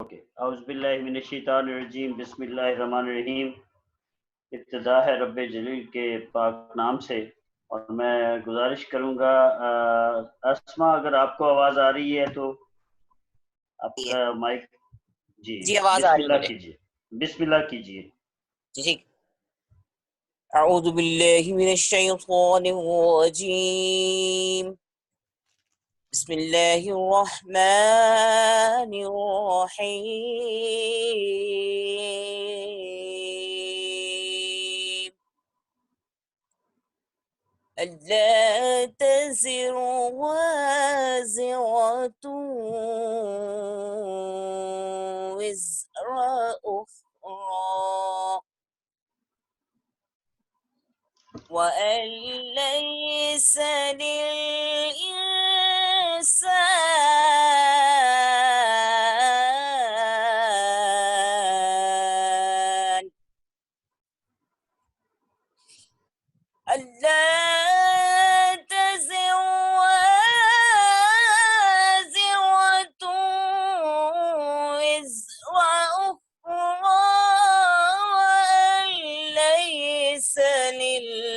Okay. औज़ुबिल्लाहि मिनश्शैतानिर्रजीम बिस्मिल्लाहिर्रहमानिर्रहीम। इब्तिदा है रब्बे जलील के पाक नाम से। और मैं गुजारिश करूँगा अस्मा, अगर आपको आवाज़ आ रही है तो आपका माइक। जी, जी आवाज आ रही है बिस्मिल्लाह मुझे। कीजिए, बिस्मिल्लाह कीजिए। जी। अऊज़ु बिल्लाहि मिनश्शैतानिर्रजीम। बिस्मिल्लाहिर्रहमानिर्रहीम। Allah तज़िरु वाज़िरतुन विज़रा उख़रा one lace लिल्इंसान Allah तज़िरु वाज़िरतुन विज़रा उख़रा one lace लिल्इंसान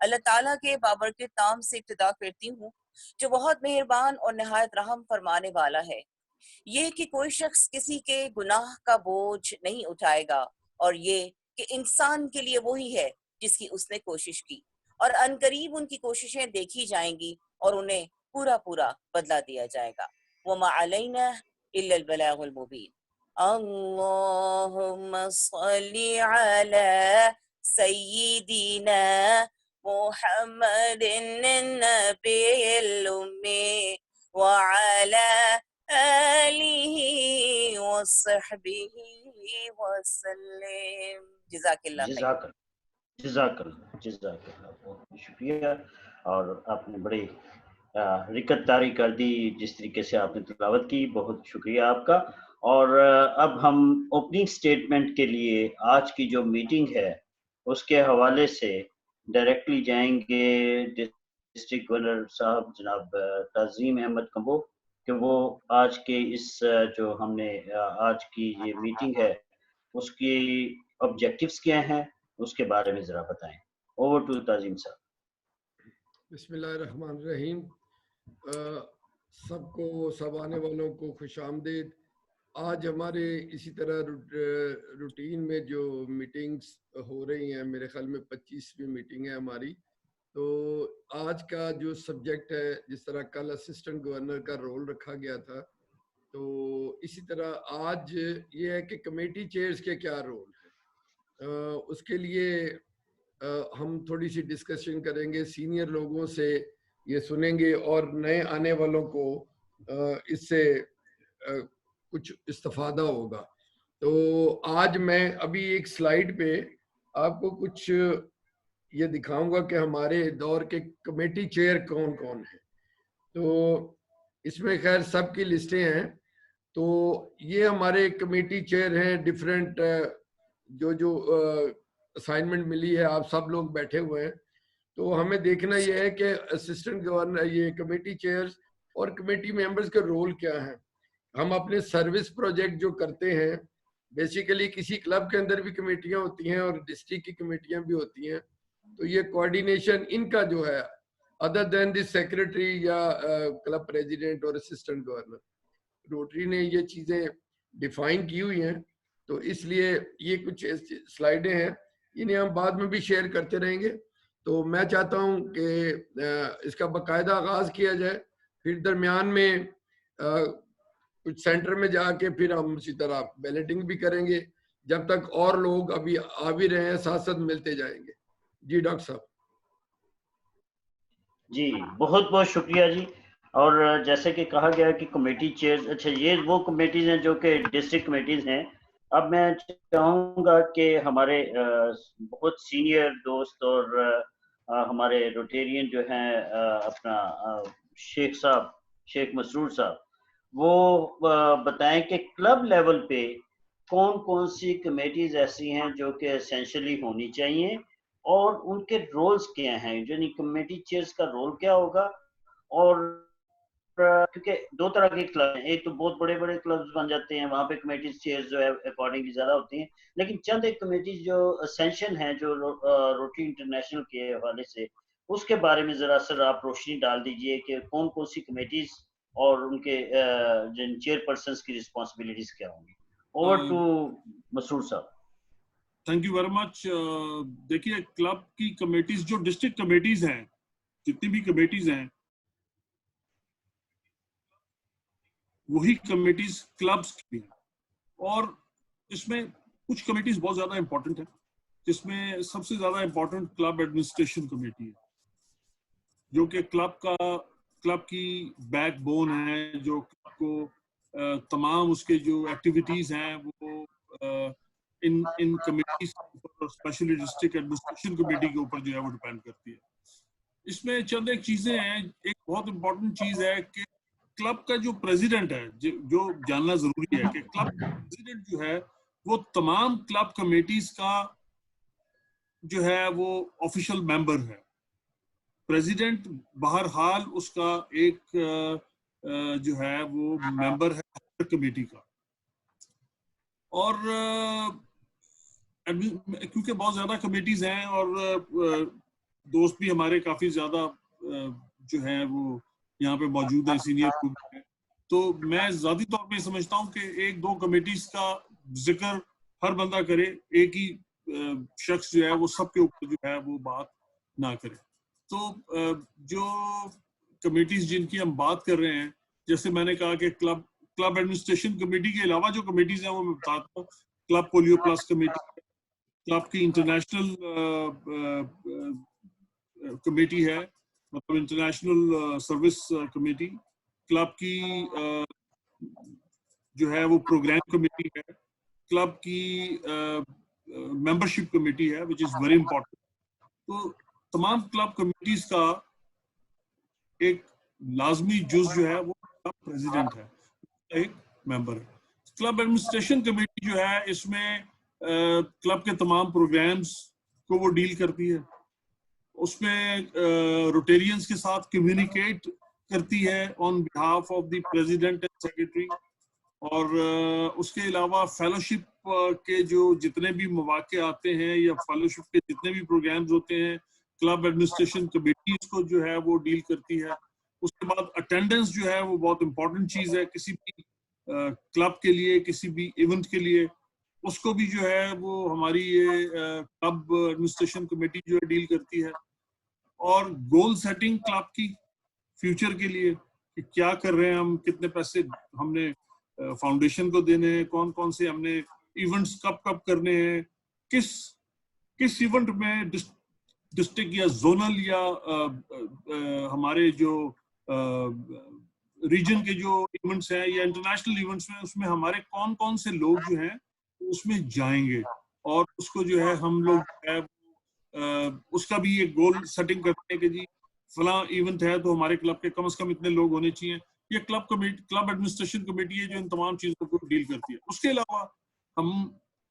अल्लाह ताला के बाबरकत नाम से इब्तिदा करती हूँ जो बहुत मेहरबान और निहायत रहम फरमाने वाला है। ये कि कोई शख्स किसी के गुनाह का बोझ नहीं उठाएगा और ये कि इंसान के लिए वही है जिसकी उसने कोशिश की और अनकरीब उनकी कोशिशें देखी जाएंगी और उन्हें पूरा पूरा बदला दिया जाएगा। वमा अलैना इल्लल बलागुल मुबीन। अल्लाहुम्मा सल्ली अला सय्यिदिना मुहम्मदिन नबिय्यिल उम्मी व अला आलिहि वसहबिहि वसल्लम। जज़ाकल्लाह खैर। जज़ाकल्लाह जज़ाकल्लाह, बहुत शुक्रिया। और आपने बड़ी रिकत तारी कर दी, जिस तरीके से आपने तिलावत की, बहुत शुक्रिया आपका। और अब हम ओपनिंग स्टेटमेंट के लिए आज की जो मीटिंग है उसके हवाले से डायरेक्टली जाएंगे डिस्ट्रिक्ट गवर्नर साहब जनाब तज़ीम अहमद कम्बो, कि वो आज के इस जो हमने आज की ये मीटिंग है उसकी ऑब्जेक्टिव्स क्या हैं उसके बारे में ज़रा बताएं। ओवर टू तज़ीम साहब। बिस्मिल्लाहिर्रहमानिर्रहीम। सबको, सब आने वालों को खुश आमदीद। आज हमारे इसी तरह रूटीन में जो मीटिंग्स हो रही हैं, मेरे ख्याल में 25वीं मीटिंग है हमारी। तो आज का जो सब्जेक्ट है, जिस तरह कल असिस्टेंट गवर्नर का रोल रखा गया था, तो इसी तरह आज ये है कि कमेटी चेयर्स के क्या रोल है। उसके लिए हम थोड़ी सी डिस्कशन करेंगे, सीनियर लोगों से ये सुनेंगे और नए आने वालों को इससे कुछ इस्तेफादा होगा। तो आज मैं अभी एक स्लाइड पे आपको कुछ ये दिखाऊंगा कि हमारे दौर के कमेटी चेयर कौन कौन है। तो इसमें खैर सबकी लिस्टें हैं। तो ये हमारे कमेटी चेयर हैं, डिफरेंट जो जो असाइनमेंट मिली है, आप सब लोग बैठे हुए हैं। तो हमें देखना यह है कि असिस्टेंट गवर्नर, ये कमेटी चेयर्स और कमेटी मेंबर्स का रोल क्या है। हम अपने सर्विस प्रोजेक्ट जो करते हैं बेसिकली किसी क्लब के अंदर भी कमेटियां होती हैं और डिस्ट्रिक्ट की कमेटियां भी होती हैं, तो ये कोऑर्डिनेशन इनका जो है, अदर देन द सेक्रेटरी या क्लब प्रेसिडेंट और असिस्टेंट गवर्नर, रोटरी ने ये चीजें डिफाइन की हुई हैं। तो इसलिए ये कुछ स्लाइडें हैं, इन्हें हम बाद में भी शेयर करते रहेंगे। तो मैं चाहता हूं कि इसका बाकायदा आगाज किया जाए, फिर दरमियान में कुछ सेंटर में जाके फिर हम उसी तरह बैलेटिंग भी करेंगे, जब तक और लोग अभी आ भी रहे हैं, साथ साथ मिलते जाएंगे। जी डॉक्टर साहब। जी बहुत बहुत शुक्रिया जी। और जैसे कि कहा गया कि कमेटी चेयर, अच्छा ये वो कमेटीज हैं जो कि डिस्ट्रिक्ट कमेटीज हैं। अब मैं चाहूँगा कि हमारे बहुत सीनियर दोस्त और हमारे रोटेरियन जो हैं अपना शेख साहब, शेख मसरूर साहब, वो बताएं कि क्लब लेवल पे कौन कौन सी कमेटीज ऐसी हैं जो कि एसेंशियली होनी चाहिए और उनके रोल्स क्या हैं, यानी कमेटी चेयर्स का रोल क्या होगा। और क्योंकि दो तरह के क्लब हैं, एक तो बहुत बड़े बड़े क्लब्स बन जाते हैं, वहाँ पे कमेटी चेयर्स जो है अकॉर्डिंगली ज्यादा होती हैं, लेकिन चंद एक कमेटी जो असेंशियल हैं जो रोटरी इंटरनेशनल के हवाले से, उसके बारे में जरा सर आप रोशनी डाल दीजिए कि कौन कौन सी कमेटीज और उनके जिन चेयरपर्सन की रिस्पॉन्सिबिलिटीज क्या होंगी। ओवर टू मसरूर साहब। Thank you very much. देखिए, क्लब की कमेटीज जो डिस्ट्रिक्ट कमेटीज हैं, जितनी भी कमेटीज हैं, वही कमेटीज क्लब्स की हैं। और इसमें कुछ कमेटीज बहुत ज्यादा इंपॉर्टेंट है, जिसमें सबसे ज्यादा इंपॉर्टेंट क्लब एडमिनिस्ट्रेशन कमेटी है, जो कि क्लब की बैकबोन है, जो क्लब को तमाम उसके जो एक्टिविटीज हैं वो इन कमेटीज और स्पेशली डिस्ट्रिक्ट एडमिनिस्ट्रेशन कमेटी के ऊपर जो है वो डिपेंड करती है। इसमें चंद एक चीजें हैं। एक बहुत इंपॉर्टेंट चीज है कि क्लब का जो प्रेसिडेंट है, जो जानना जरूरी है कि क्लब प्रेसिडेंट जो है वो तमाम क्लब कमेटीज का जो है वो ऑफिशियल मेंबर है। प्रेसिडेंट बहरहाल उसका एक जो है वो मेंबर है कमेटी का। और क्योंकि बहुत ज्यादा कमेटीज हैं और दोस्त भी हमारे काफी ज्यादा जो है वो यहाँ पे मौजूद है, सीनियर ग्रुप है, तो मैं ज़ाती तौर पे समझता हूँ कि एक दो कमेटीज का जिक्र हर बंदा करे, एक ही शख्स जो है वो सबके ऊपर जो है वो बात ना करे। तो जो कमेटीज जिनकी हम बात कर रहे हैं, जैसे मैंने कहा कि क्लब एडमिनिस्ट्रेशन कमेटी के अलावा जो कमेटीज हैं वो मैं बताता हूँ। Club polio plus committee, club की इंटरनेशनल कमेटी है, मतलब इंटरनेशनल सर्विस कमेटी, क्लब की जो है वो प्रोग्राम कमेटी है, क्लब की मेंबरशिप कमेटी है, विच इज वेरी इंपॉर्टेंट। तो तमाम क्लब कमेटीज का एक लाजमी जुज जो है वो क्लब प्रेसिडेंट है, एक मेंबर है। क्लब एडमिनिस्ट्रेशन कमेटी जो है इसमें क्लब के तमाम प्रोग्राम्स को वो डील करती है, उसमें रोटेरियंस के साथ कम्युनिकेट करती है on behalf of the president and secretary. और उसके अलावा फेलोशिप के जो जितने भी मौके आते हैं या फेलोशिप के जितने भी प्रोग्राम्स होते हैं, क्लब एडमिनिस्ट्रेशन कमेटी इसको जो है वो डील करती है। उसके बाद अटेंडेंस जो है वो बहुत इंपॉर्टेंट चीज है किसी भी क्लब के लिए, किसी भी इवेंट के लिए, उसको भी जो है वो हमारी ये क्लब एडमिनिस्ट्रेशन कमेटी जो है डील करती है। और गोल सेटिंग क्लब की फ्यूचर के लिए कि क्या कर रहे हैं हम, कितने पैसे हमने फाउंडेशन को देने हैं, कौन कौन से हमने इवेंट्स कब कब करने हैं, किस इवेंट में डिस्ट्रिक्ट या जोनल या हमारे जो रीजन के जो इवेंट्स हैं या इंटरनेशनल इवेंट्स में, उसमें हमारे कौन कौन से लोग जो हैं उसमें जाएंगे। और उसको जो है हम लोग है उसका भी एक गोल सेटिंग करते हैं कि जी फला इवेंट है तो हमारे क्लब के कम से कम इतने लोग होने चाहिए। ये क्लब एडमिनिस्ट्रेशन कमेटी है जो इन तमाम चीजों को डील करती है। उसके अलावा हम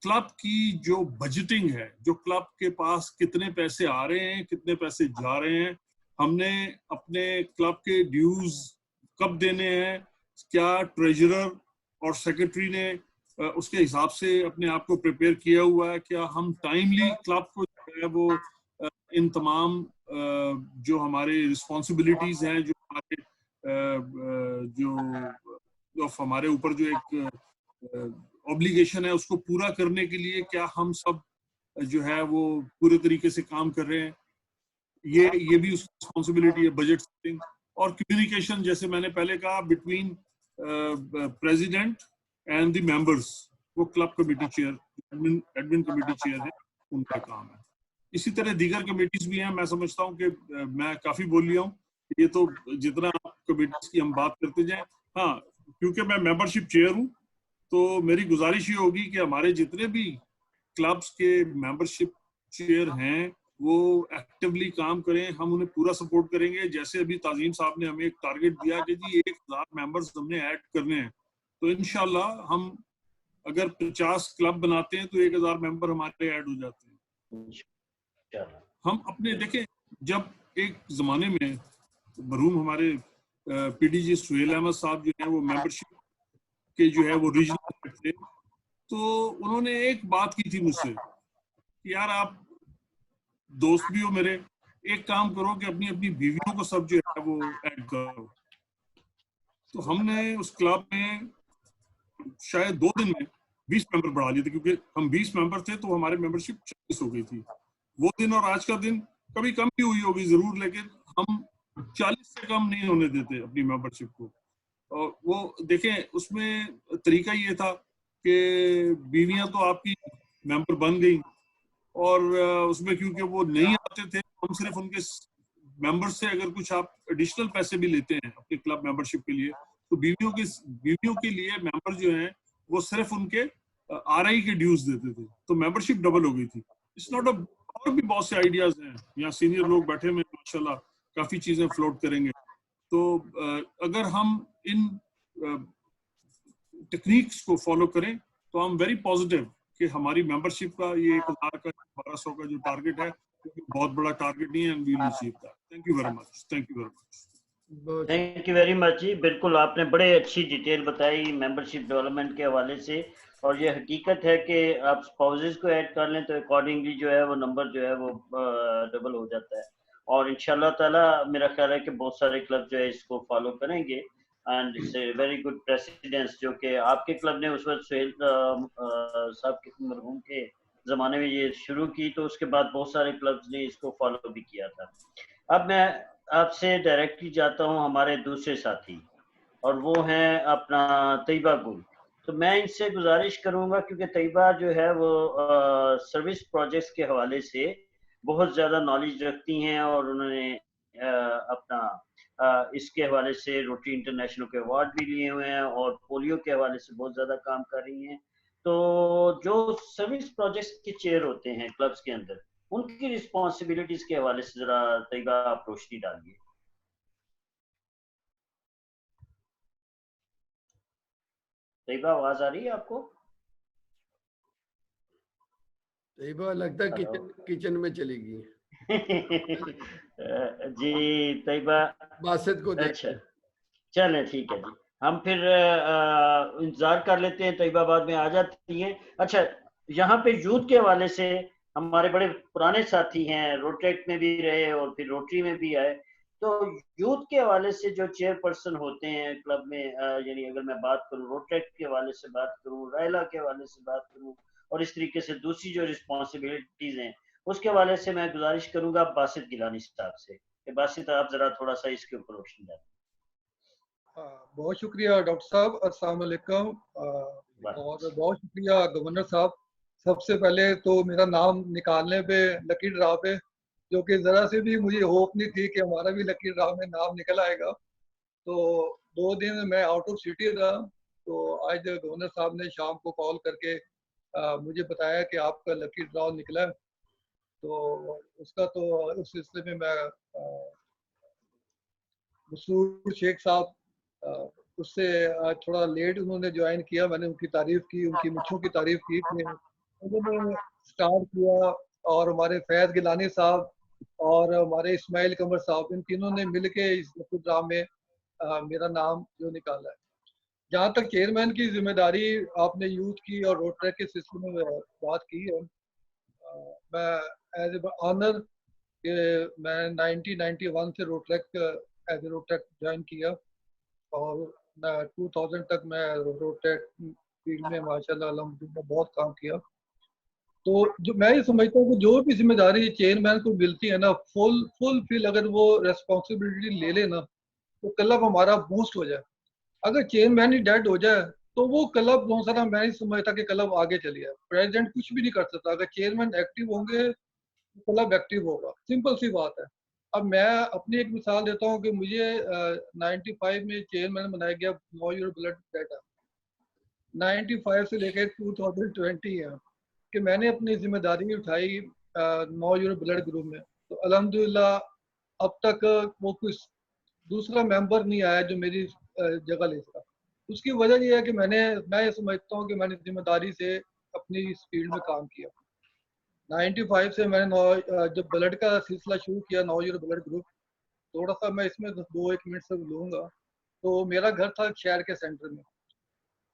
क्लब की जो बजटिंग है, जो क्लब के पास कितने पैसे आ रहे हैं, कितने पैसे जा रहे हैं, हमने अपने क्लब के ड्यूज कब देने हैं, क्या ट्रेजरर और सेक्रेटरी ने उसके हिसाब से अपने आप को प्रिपेयर किया हुआ है? क्या हम टाइमली क्लब को जो है वो इन तमाम जो हमारे रिस्पॉन्सिबिलिटीज हैं, जो हमारे जो हमारे ऊपर जो एक ऑब्लिगेशन है उसको पूरा करने के लिए क्या हम सब जो है वो पूरे तरीके से काम कर रहे हैं? ये भी उसकी रिस्पॉन्सिबिलिटी है, बजट सेटिंग और कम्युनिकेशन, जैसे मैंने पहले कहा, between president and the members, वो club committee chair, admin committee chair है, उनका काम है। इसी तरह दीगर कमेटीज भी हैं। मैं समझता हूँ कि मैं काफी बोल लिया हूँ, ये तो जितना कमेटीज की हम बात करते जाएं। हाँ, क्योंकि मैं मेंबरशिप चेयर हूँ तो मेरी गुजारिश ये होगी कि हमारे जितने भी क्लब्स के मेंबरशिप चेयर हैं वो एक्टिवली काम करें, हम उन्हें पूरा सपोर्ट करेंगे। जैसे अभी ताजीम साहब ने हमें एक टारगेट दिया कि जी 1000 मेंबर्स हमने ऐड करने हैं, तो इंशाल्लाह हम अगर 50 क्लब बनाते हैं तो 1000 मेंबर हमारे ऐड हो जाते हैं। हम अपने देखें, जब एक जमाने में मरहूम हमारे पीडीजी सुहेल अहमद साहब जो है वो मेंबरशिप के जो है वो रीजनल थे, तो उन्होंने एक बात की थी मुझसे कि यार आप दोस्त भी हो मेरे, एक काम करो कि अपनी अपनी बीवियों को सब जो है वो ऐड करो। तो हमने उस क्लब में शायद 2 दिन में 20 मेंबर बढ़ा लिए थे, क्योंकि हम 20 मेंबर थे तो हमारे मेंबरशिप 40 हो गई थी। वो दिन और आज का दिन कभी कम भी हुई होगी जरूर, लेकिन हम 40 से कम नहीं होने देते अपनी मेंबरशिप को। और वो देखें, उसमें तरीका ये था कि बीवियां तो आपकी मेंबर बन गई और उसमें क्योंकि वो नहीं आते थे, हम सिर्फ उनके मेंबर से अगर कुछ आप एडिशनल पैसे भी लेते हैं अपने क्लब मेंबरशिप के लिए, तो बीवियों के लिए मेंबर जो हैं वो सिर्फ उनके आरआई के ड्यूज देते थे, तो मेंबरशिप डबल हो गई थी। इट्स नॉट अ, और भी बहुत से आइडियाज हैं, यहाँ सीनियर लोग बैठे हुए माशाल्लाह, काफी चीजें फ्लोट करेंगे। तो अगर हम इन टेक्निक्स को फॉलो करें तो आई एम वेरी पॉजिटिव कि हमारी मेंबरशिप का ये 1000 का 1200 का जो टारगेट है, बहुत बड़ा टारगेट नहीं है, and we will achieve that. Thank you very much. Thank you very much. Thank you very much जी। बिल्कुल, आपने बड़े अच्छी डिटेल बताई मेंबरशिप डेवलपमेंट के हवाले से, और ये हकीकत है कि आप स्पाउसेस को ऐड कर लें तो अकॉर्डिंगली जो है वो नंबर जो है वो डबल हो जाता है। और इंशाल्लाह ताला मेरा ख्याल है कि बहुत सारे क्लब जो है इसको फॉलो करेंगे, and it's a very good precedence जो कि आपके क्लब ने उस वक्त सुहेल साहब के मरहूम के ज़माने में ये शुरू की, तो उसके बाद बहुत सारे क्लब्स ने इसको फॉलो भी किया था। अब मैं आपसे डायरेक्टली जाता हूं हमारे दूसरे साथी, और वो हैं अपना तैयबा गुल। तो मैं इनसे गुजारिश करूंगा, क्योंकि तैयबा जो है वो सर्विस प्रोजेक्ट्स के हवाले से बहुत ज़्यादा नॉलेज रखती हैं, और उन्होंने अपना इसके हवाले से रोटरी इंटरनेशनल के अवार्ड भी लिए हुए हैं, और पोलियो के हवाले से बहुत ज़्यादा काम कर रही हैं। तो जो सर्विस प्रोजेक्ट्स के चेयर होते हैं क्लब्स के अंदर, उनकी रिस्पॉन्सिबिलिटीज के हवाले से जरा तैयबा आप रोशनी डालिए। तैयबा, आवाज आ रही है आपको? तैयबा लगता है किचन में चली गई। जी तैयबा, बासित को देख। अच्छा चलें, ठीक है जी, हम फिर इंतजार कर लेते हैं, तैयबा बाद में आ जाती हैं। अच्छा, यहाँ पे यूथ के हवाले से हमारे बड़े पुराने साथी हैं, रोटेट में भी रहे और फिर रोटरी में भी आए, तो यूथ के हवाले से जो चेयरपर्सन होते हैं क्लब में, यानी अगर मैं बात करूँ रोटेट के हवाले से बात करूँ, रायला के हवाले से बात करूँ, और इस तरीके से दूसरी जो रिस्पॉन्सिबिलिटीज हैं उसके हवाले से मैं गुजारिश करूंगा बासित गिलानी साहब से कि बासित आप जरा थोड़ा सा इसके ऊपर रोशनी डालें। बहुत शुक्रिया डॉक्टर साहब, अस्सलाम वालेकुम, और बहुत शुक्रिया गवर्नर साहब। सबसे पहले तो मेरा नाम निकालने पे लकी ड्रा पे, जो कि ज़रा से भी मुझे होप नहीं थी कि हमारा भी लकी ड्रा में नाम निकल आएगा। तो 2 दिन मैं आउट ऑफ सिटी था, तो आज गवर्नर साहब ने शाम को कॉल करके मुझे बताया कि आपका लकी ड्रा निकला है। तो उसका तो उस सिलसिले में मैं मसूर शेख साहब उससे थोड़ा लेट उन्होंने ज्वाइन किया, मैंने उनकी तारीफ की, उनकी मुच्छों की तारीफ की, उन्होंने स्टार्ट किया। और हमारे फैज गिलानी साहब और हमारे इस्माइल कमर साहब, इन तीनों ने मिलके इस प्रोग्राम में मेरा नाम जो निकाला है। जहाँ तक चेयरमैन की जिम्मेदारी आपने यूथ की और रोड ट्रैक के सिलसिले में बात की है, मैं एज ए ऑनर कि मैं 1991 से road track as a road track join किया और 2000 तक मैं रोड ट्रैक फील्ड में माशाल्लाह अल्हम्दुलिल्लाह बहुत काम किया। तो जो मैं ये समझता हूँ कि जो भी जिम्मेदारी चेयरमैन को मिलती है ना, फुल फिल अगर वो रेस्पॉन्सिबिलिटी ले ले ना, तो क्लब हमारा बूस्ट हो जाए। अगर चेयरमैन ही डेड हो जाए तो वो क्लब बहुत सारा, मैं नहीं समझता कि क्लब आगे चली है। प्रेसिडेंट कुछ भी नहीं कर सकता, अगर चेयरमैन एक्टिव होंगे तो क्लब एक्टिव होगा, सिंपल सी बात है। अब मैं अपनी एक मिसाल देता हूँ कि मुझे 95 में चेयरमैन बनाया गया नो योर ब्लड डाटा, 95 से लेकर 2020 है कि मैंने अपनी जिम्मेदारी उठाई नो योर ब्लड ग्रुप में। तो अल्हम्दुलिल्लाह अब तक वो कुछ दूसरा मेंबर नहीं आया जो मेरी जगह ले सका। उसकी वजह ये है कि मैं ये समझता हूँ कि मैंने जिम्मेदारी से अपनी इस फील्ड में काम किया। 95 से मैंने जब ब्लड का सिलसिला शुरू किया, नो योर ब्लड ग्रुप, थोड़ा सा मैं इसमें 2-1 मिनट से लूँगा। तो मेरा घर था शहर के सेंटर में।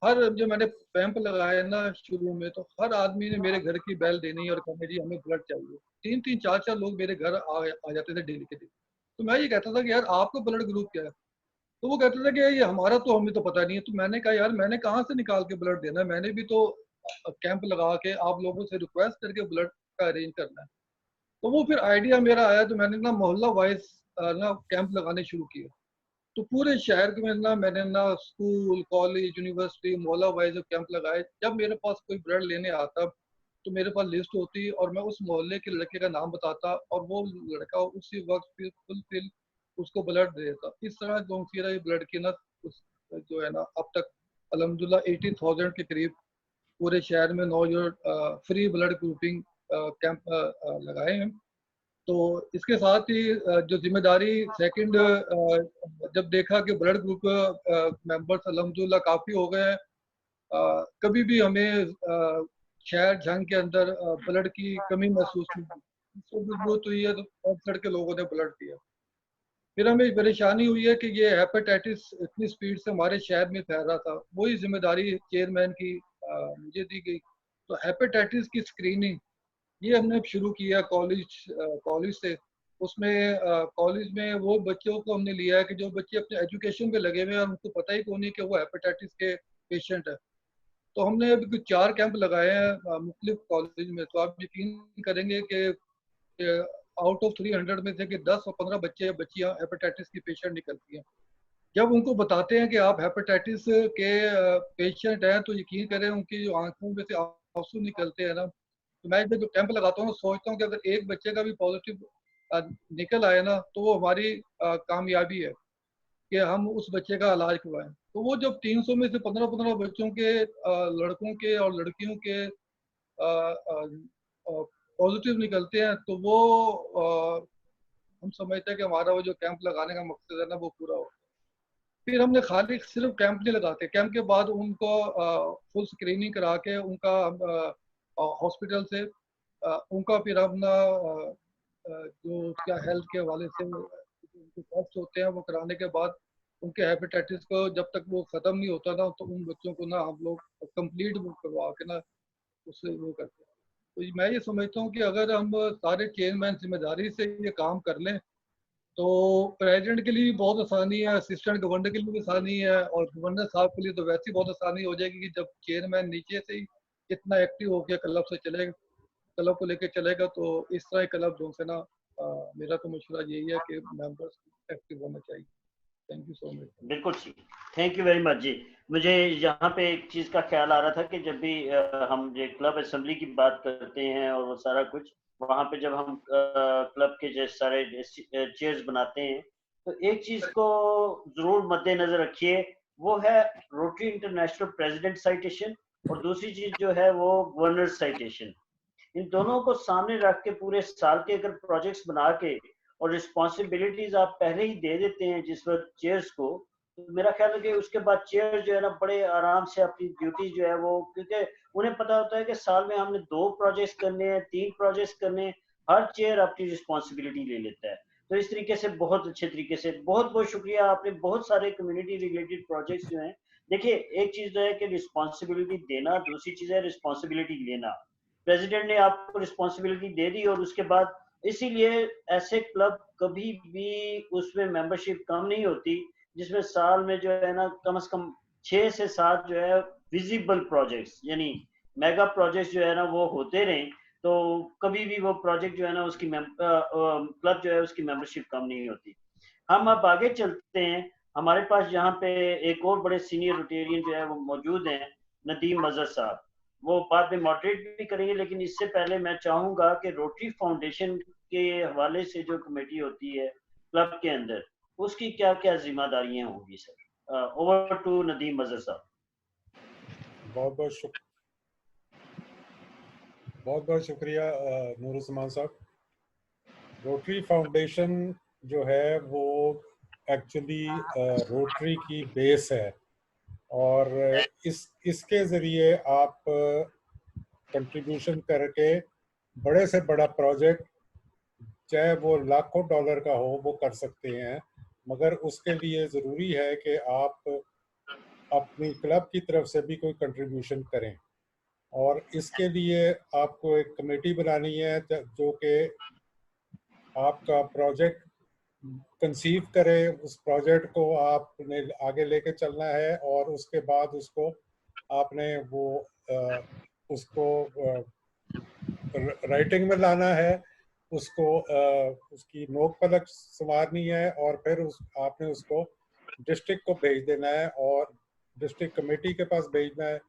हर जो मैंने कैंप लगाया ना शुरू में, तो हर आदमी ने मेरे घर की बेल देनी और कहना जी हमें ब्लड चाहिए। 3-3 4-4 लोग मेरे घर आ जाते थे डेली के डेली। तो मैं ये कहता था कि यार आपका ब्लड ग्रुप क्या है? तो वो कहते थे कि ये हमारा तो हमें तो पता नहीं है। तो मैंने कहा यार मैंने कहाँ से निकाल के ब्लड देना है, मैंने भी तो कैंप लगा के आप लोगों से रिक्वेस्ट करके ब्लड का अरेंज करना है। तो वो फिर आइडिया मेरा आया, तो मैंने ना मोहल्ला वाइज ना कैंप लगाने शुरू किए। तो पूरे शहर में ना मैंने ना स्कूल, कॉलेज, यूनिवर्सिटी, मोहल्ला वाइज कैंप लगाए। जब मेरे पास कोई ब्लड लेने आता तो मेरे पास लिस्ट होती और मैं उस मोहल्ले के लड़के का नाम बताता और वो लड़का उसी वक्त फिर फुलफिल उसको ब्लड दे देता। इस तरह जो मेरा ये ब्लड की ना उस जो है ना अब तक अल्हम्दुलिल्लाह 80,000 के करीब पूरे शहर में know your free blood grouping camp लगाए हैं। तो इसके साथ ही जो जिम्मेदारी सेकंड, जब देखा कि ब्लड ग्रुप मेंबर्स अल्हम्दुलिल्लाह काफ़ी हो गए हैं, कभी भी हमें शहर झंग के अंदर ब्लड की कमी महसूस नहीं हुई। इसको भी जरूरत हुई है तो सब चढ़ के लोगों ने ब्लड दिया। फिर हमें परेशानी हुई है कि ये हेपेटाइटिस इतनी स्पीड से हमारे शहर में फैल रहा था, वही जिम्मेदारी चेयरमैन की मुझे दी गई। तो हेपेटाइटिस की स्क्रीनिंग ये हमने शुरू किया कॉलेज से। उसमें कॉलेज में वो बच्चों को हमने लिया है कि जो बच्चे अपने एजुकेशन पे लगे हुए हैं, उनको पता ही कौन नहीं कि वो हेपेटाइटिस के पेशेंट है। तो हमने अभी कुछ 4 कैंप लगाए हैं मुख्तलिफ कॉलेज में। तो आप यकीन करेंगे कि आउट ऑफ 300 में से कि 10 और 15 बच्चे बच्चियां हेपेटाइटिस की पेशेंट निकलती हैं। जब उनको बताते हैं कि आप हेपेटाइटिस के पेशेंट हैं, तो यकीन करें उनकी जो आंखों में से आंसू निकलते हैं ना। तो मैं जब कैंप लगाता हूँ सोचता हूँ कि अगर एक बच्चे का भी पॉजिटिव निकल आए ना, तो वो हमारी कामयाबी है कि हम उस बच्चे का इलाज करवाएं। तो वो जब 300 में से 15-15 बच्चों के, लड़कों के और लड़कियों के पॉजिटिव निकलते हैं, तो वो हम समझते हैं कि हमारा वो जो कैंप लगाने का मकसद है ना वो पूरा हो। फिर हमने खाली सिर्फ कैंप नहीं लगाते, कैंप के बाद उनको फुल स्क्रीनिंग करा के उनका हॉस्पिटल से उनका फिर अपना जो उसका हेल्थ के हवाले से उनके टेस्ट होते हैं, वो कराने के बाद उनके हेपेटाइटिस को जब तक वो ख़त्म नहीं होता ना, तो उन बच्चों को ना हम लोग कंप्लीट वो करवा के ना उससे वो करते हैं। तो मैं ये समझता हूँ कि अगर हम सारे चेयरमैन जिम्मेदारी से ये काम कर लें तो प्रेसिडेंट के लिए भी बहुत आसानी है, असिस्टेंट गवर्नर के लिए भी आसानी है और गवर्नर साहब के लिए तो वैसे ही बहुत आसानी हो जाएगी कि जब चेयरमैन नीचे से ही इतना एक्टिव होकर क्लब से चलेगा, क्लब को लेकर चलेगा। तो इस तरह क्लब जो है ना, मेरा तो मशवरा यही है कि मेंबर्स एक्टिव होना चाहिए। Thank you so much. बिल्कुल जी, थैंक यू वेरी मच जी। मुझे यहाँ पे एक चीज का ख्याल आ रहा था कि जब भी हम जो क्लब असेंबली की बात करते हैं और वो सारा कुछ वहाँ पे जब हम क्लब के जो सारे चेयर्स बनाते हैं, तो एक चीज को जरूर मद्देनजर रखिए, वो है रोटरी इंटरनेशनल प्रेसिडेंट साइटेशन, और दूसरी चीज जो है वो गवर्नर साइटेशन। इन दोनों को सामने रख के पूरे साल के अगर प्रोजेक्ट्स बना के और रिस्पॉन्सिबिलिटीज आप पहले ही दे देते हैं जिस वक्त चेयर्स को, तो मेरा ख्याल है कि उसके बाद चेयर जो है ना बड़े आराम से अपनी ड्यूटी जो है वो, क्योंकि उन्हें पता होता है कि साल में हमने 2 प्रोजेक्ट्स करने हैं, 3 प्रोजेक्ट्स करने हैं, हर चेयर अपनी रिस्पॉन्सिबिलिटी ले लेता है। तो इस तरीके से बहुत अच्छे तरीके से बहुत बहुत शुक्रिया, आपने बहुत सारे कम्युनिटी रिलेटेड प्रोजेक्ट्स जो हैं देखिए, एक चीज तो है कि रिस्पॉन्सिबिलिटी देना, दूसरी चीज है रिस्पॉन्सिबिलिटी लेना। प्रेसिडेंट ने आपको रिस्पॉन्सिबिलिटी दे दी और उसके बाद इसीलिए ऐसे क्लब कभी भी उसमें मेंबरशिप कम नहीं होती जिसमें साल में जो है ना कम से कम 6 से 7 जो है विजिबल प्रोजेक्ट्स यानी मेगा प्रोजेक्ट्स जो है ना वो होते रहें, तो कभी भी वो प्रोजेक्ट जो है ना उसकी क्लब जो है उसकी मेंबरशिप कम नहीं होती। हम अब आगे चलते हैं। हमारे पास यहाँ पे एक और बड़े सीनियर रोटेरियन जो है वो मौजूद हैं, नदीम मजहर साहब। वो बाद में मॉडरेट भी करेंगे, लेकिन इससे पहले मैं चाहूंगा कि रोटरी फाउंडेशन के हवाले से जो कमेटी होती है क्लब के अंदर, उसकी क्या क्या जिम्मेदारियां होंगी सर। ओवर टू नदीम मजहर साहब। बहुत बहुत शुक्रिया नूरुज़्ज़मान साहब। रोटरी फाउंडेशन जो है वो एक्चुअली रोटरी की बेस है और इसके ज़रिए आप कंट्रीब्यूशन करके बड़े से बड़ा प्रोजेक्ट चाहे वो लाखों डॉलर का हो वो कर सकते हैं, मगर उसके लिए ज़रूरी है कि आप अपनी क्लब की तरफ से भी कोई कंट्रीब्यूशन करें। और इसके लिए आपको एक कमेटी बनानी है जो कि आपका प्रोजेक्ट कंसीव करे, उस प्रोजेक्ट को आपने आगे लेके चलना है और उसके बाद उसको आपने वो उसको राइटिंग में लाना है, उसको उसकी नोक पलक संवारनी है और फिर आपने उसको डिस्ट्रिक्ट को भेज देना है और डिस्ट्रिक्ट कमेटी के पास भेजना है।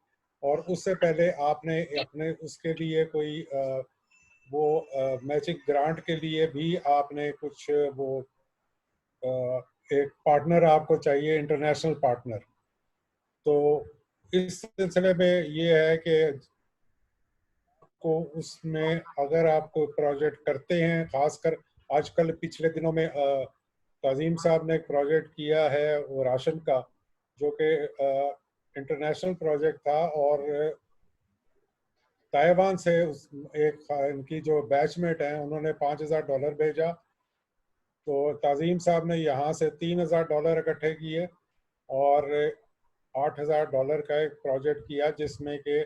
और उससे पहले आपने अपने उसके लिए कोई वो मैचिंग ग्रांट के लिए भी आपने कुछ वो एक पार्टनर आपको चाहिए, इंटरनेशनल पार्टनर। तो इस सिलसिले में ये है कि को उसमें अगर आप कोई प्रोजेक्ट करते हैं, खासकर आजकल पिछले दिनों में ताज़ीम साहब ने एक प्रोजेक्ट किया है वो राशन का, जो कि इंटरनेशनल प्रोजेक्ट था और ताइवान से एक इनकी जो बैचमेट हैं उन्होंने $5000 भेजा, तो ताज़ीम साहब ने यहाँ से $3000 इकट्ठे किए और $8000 का एक प्रोजेक्ट किया जिसमें कि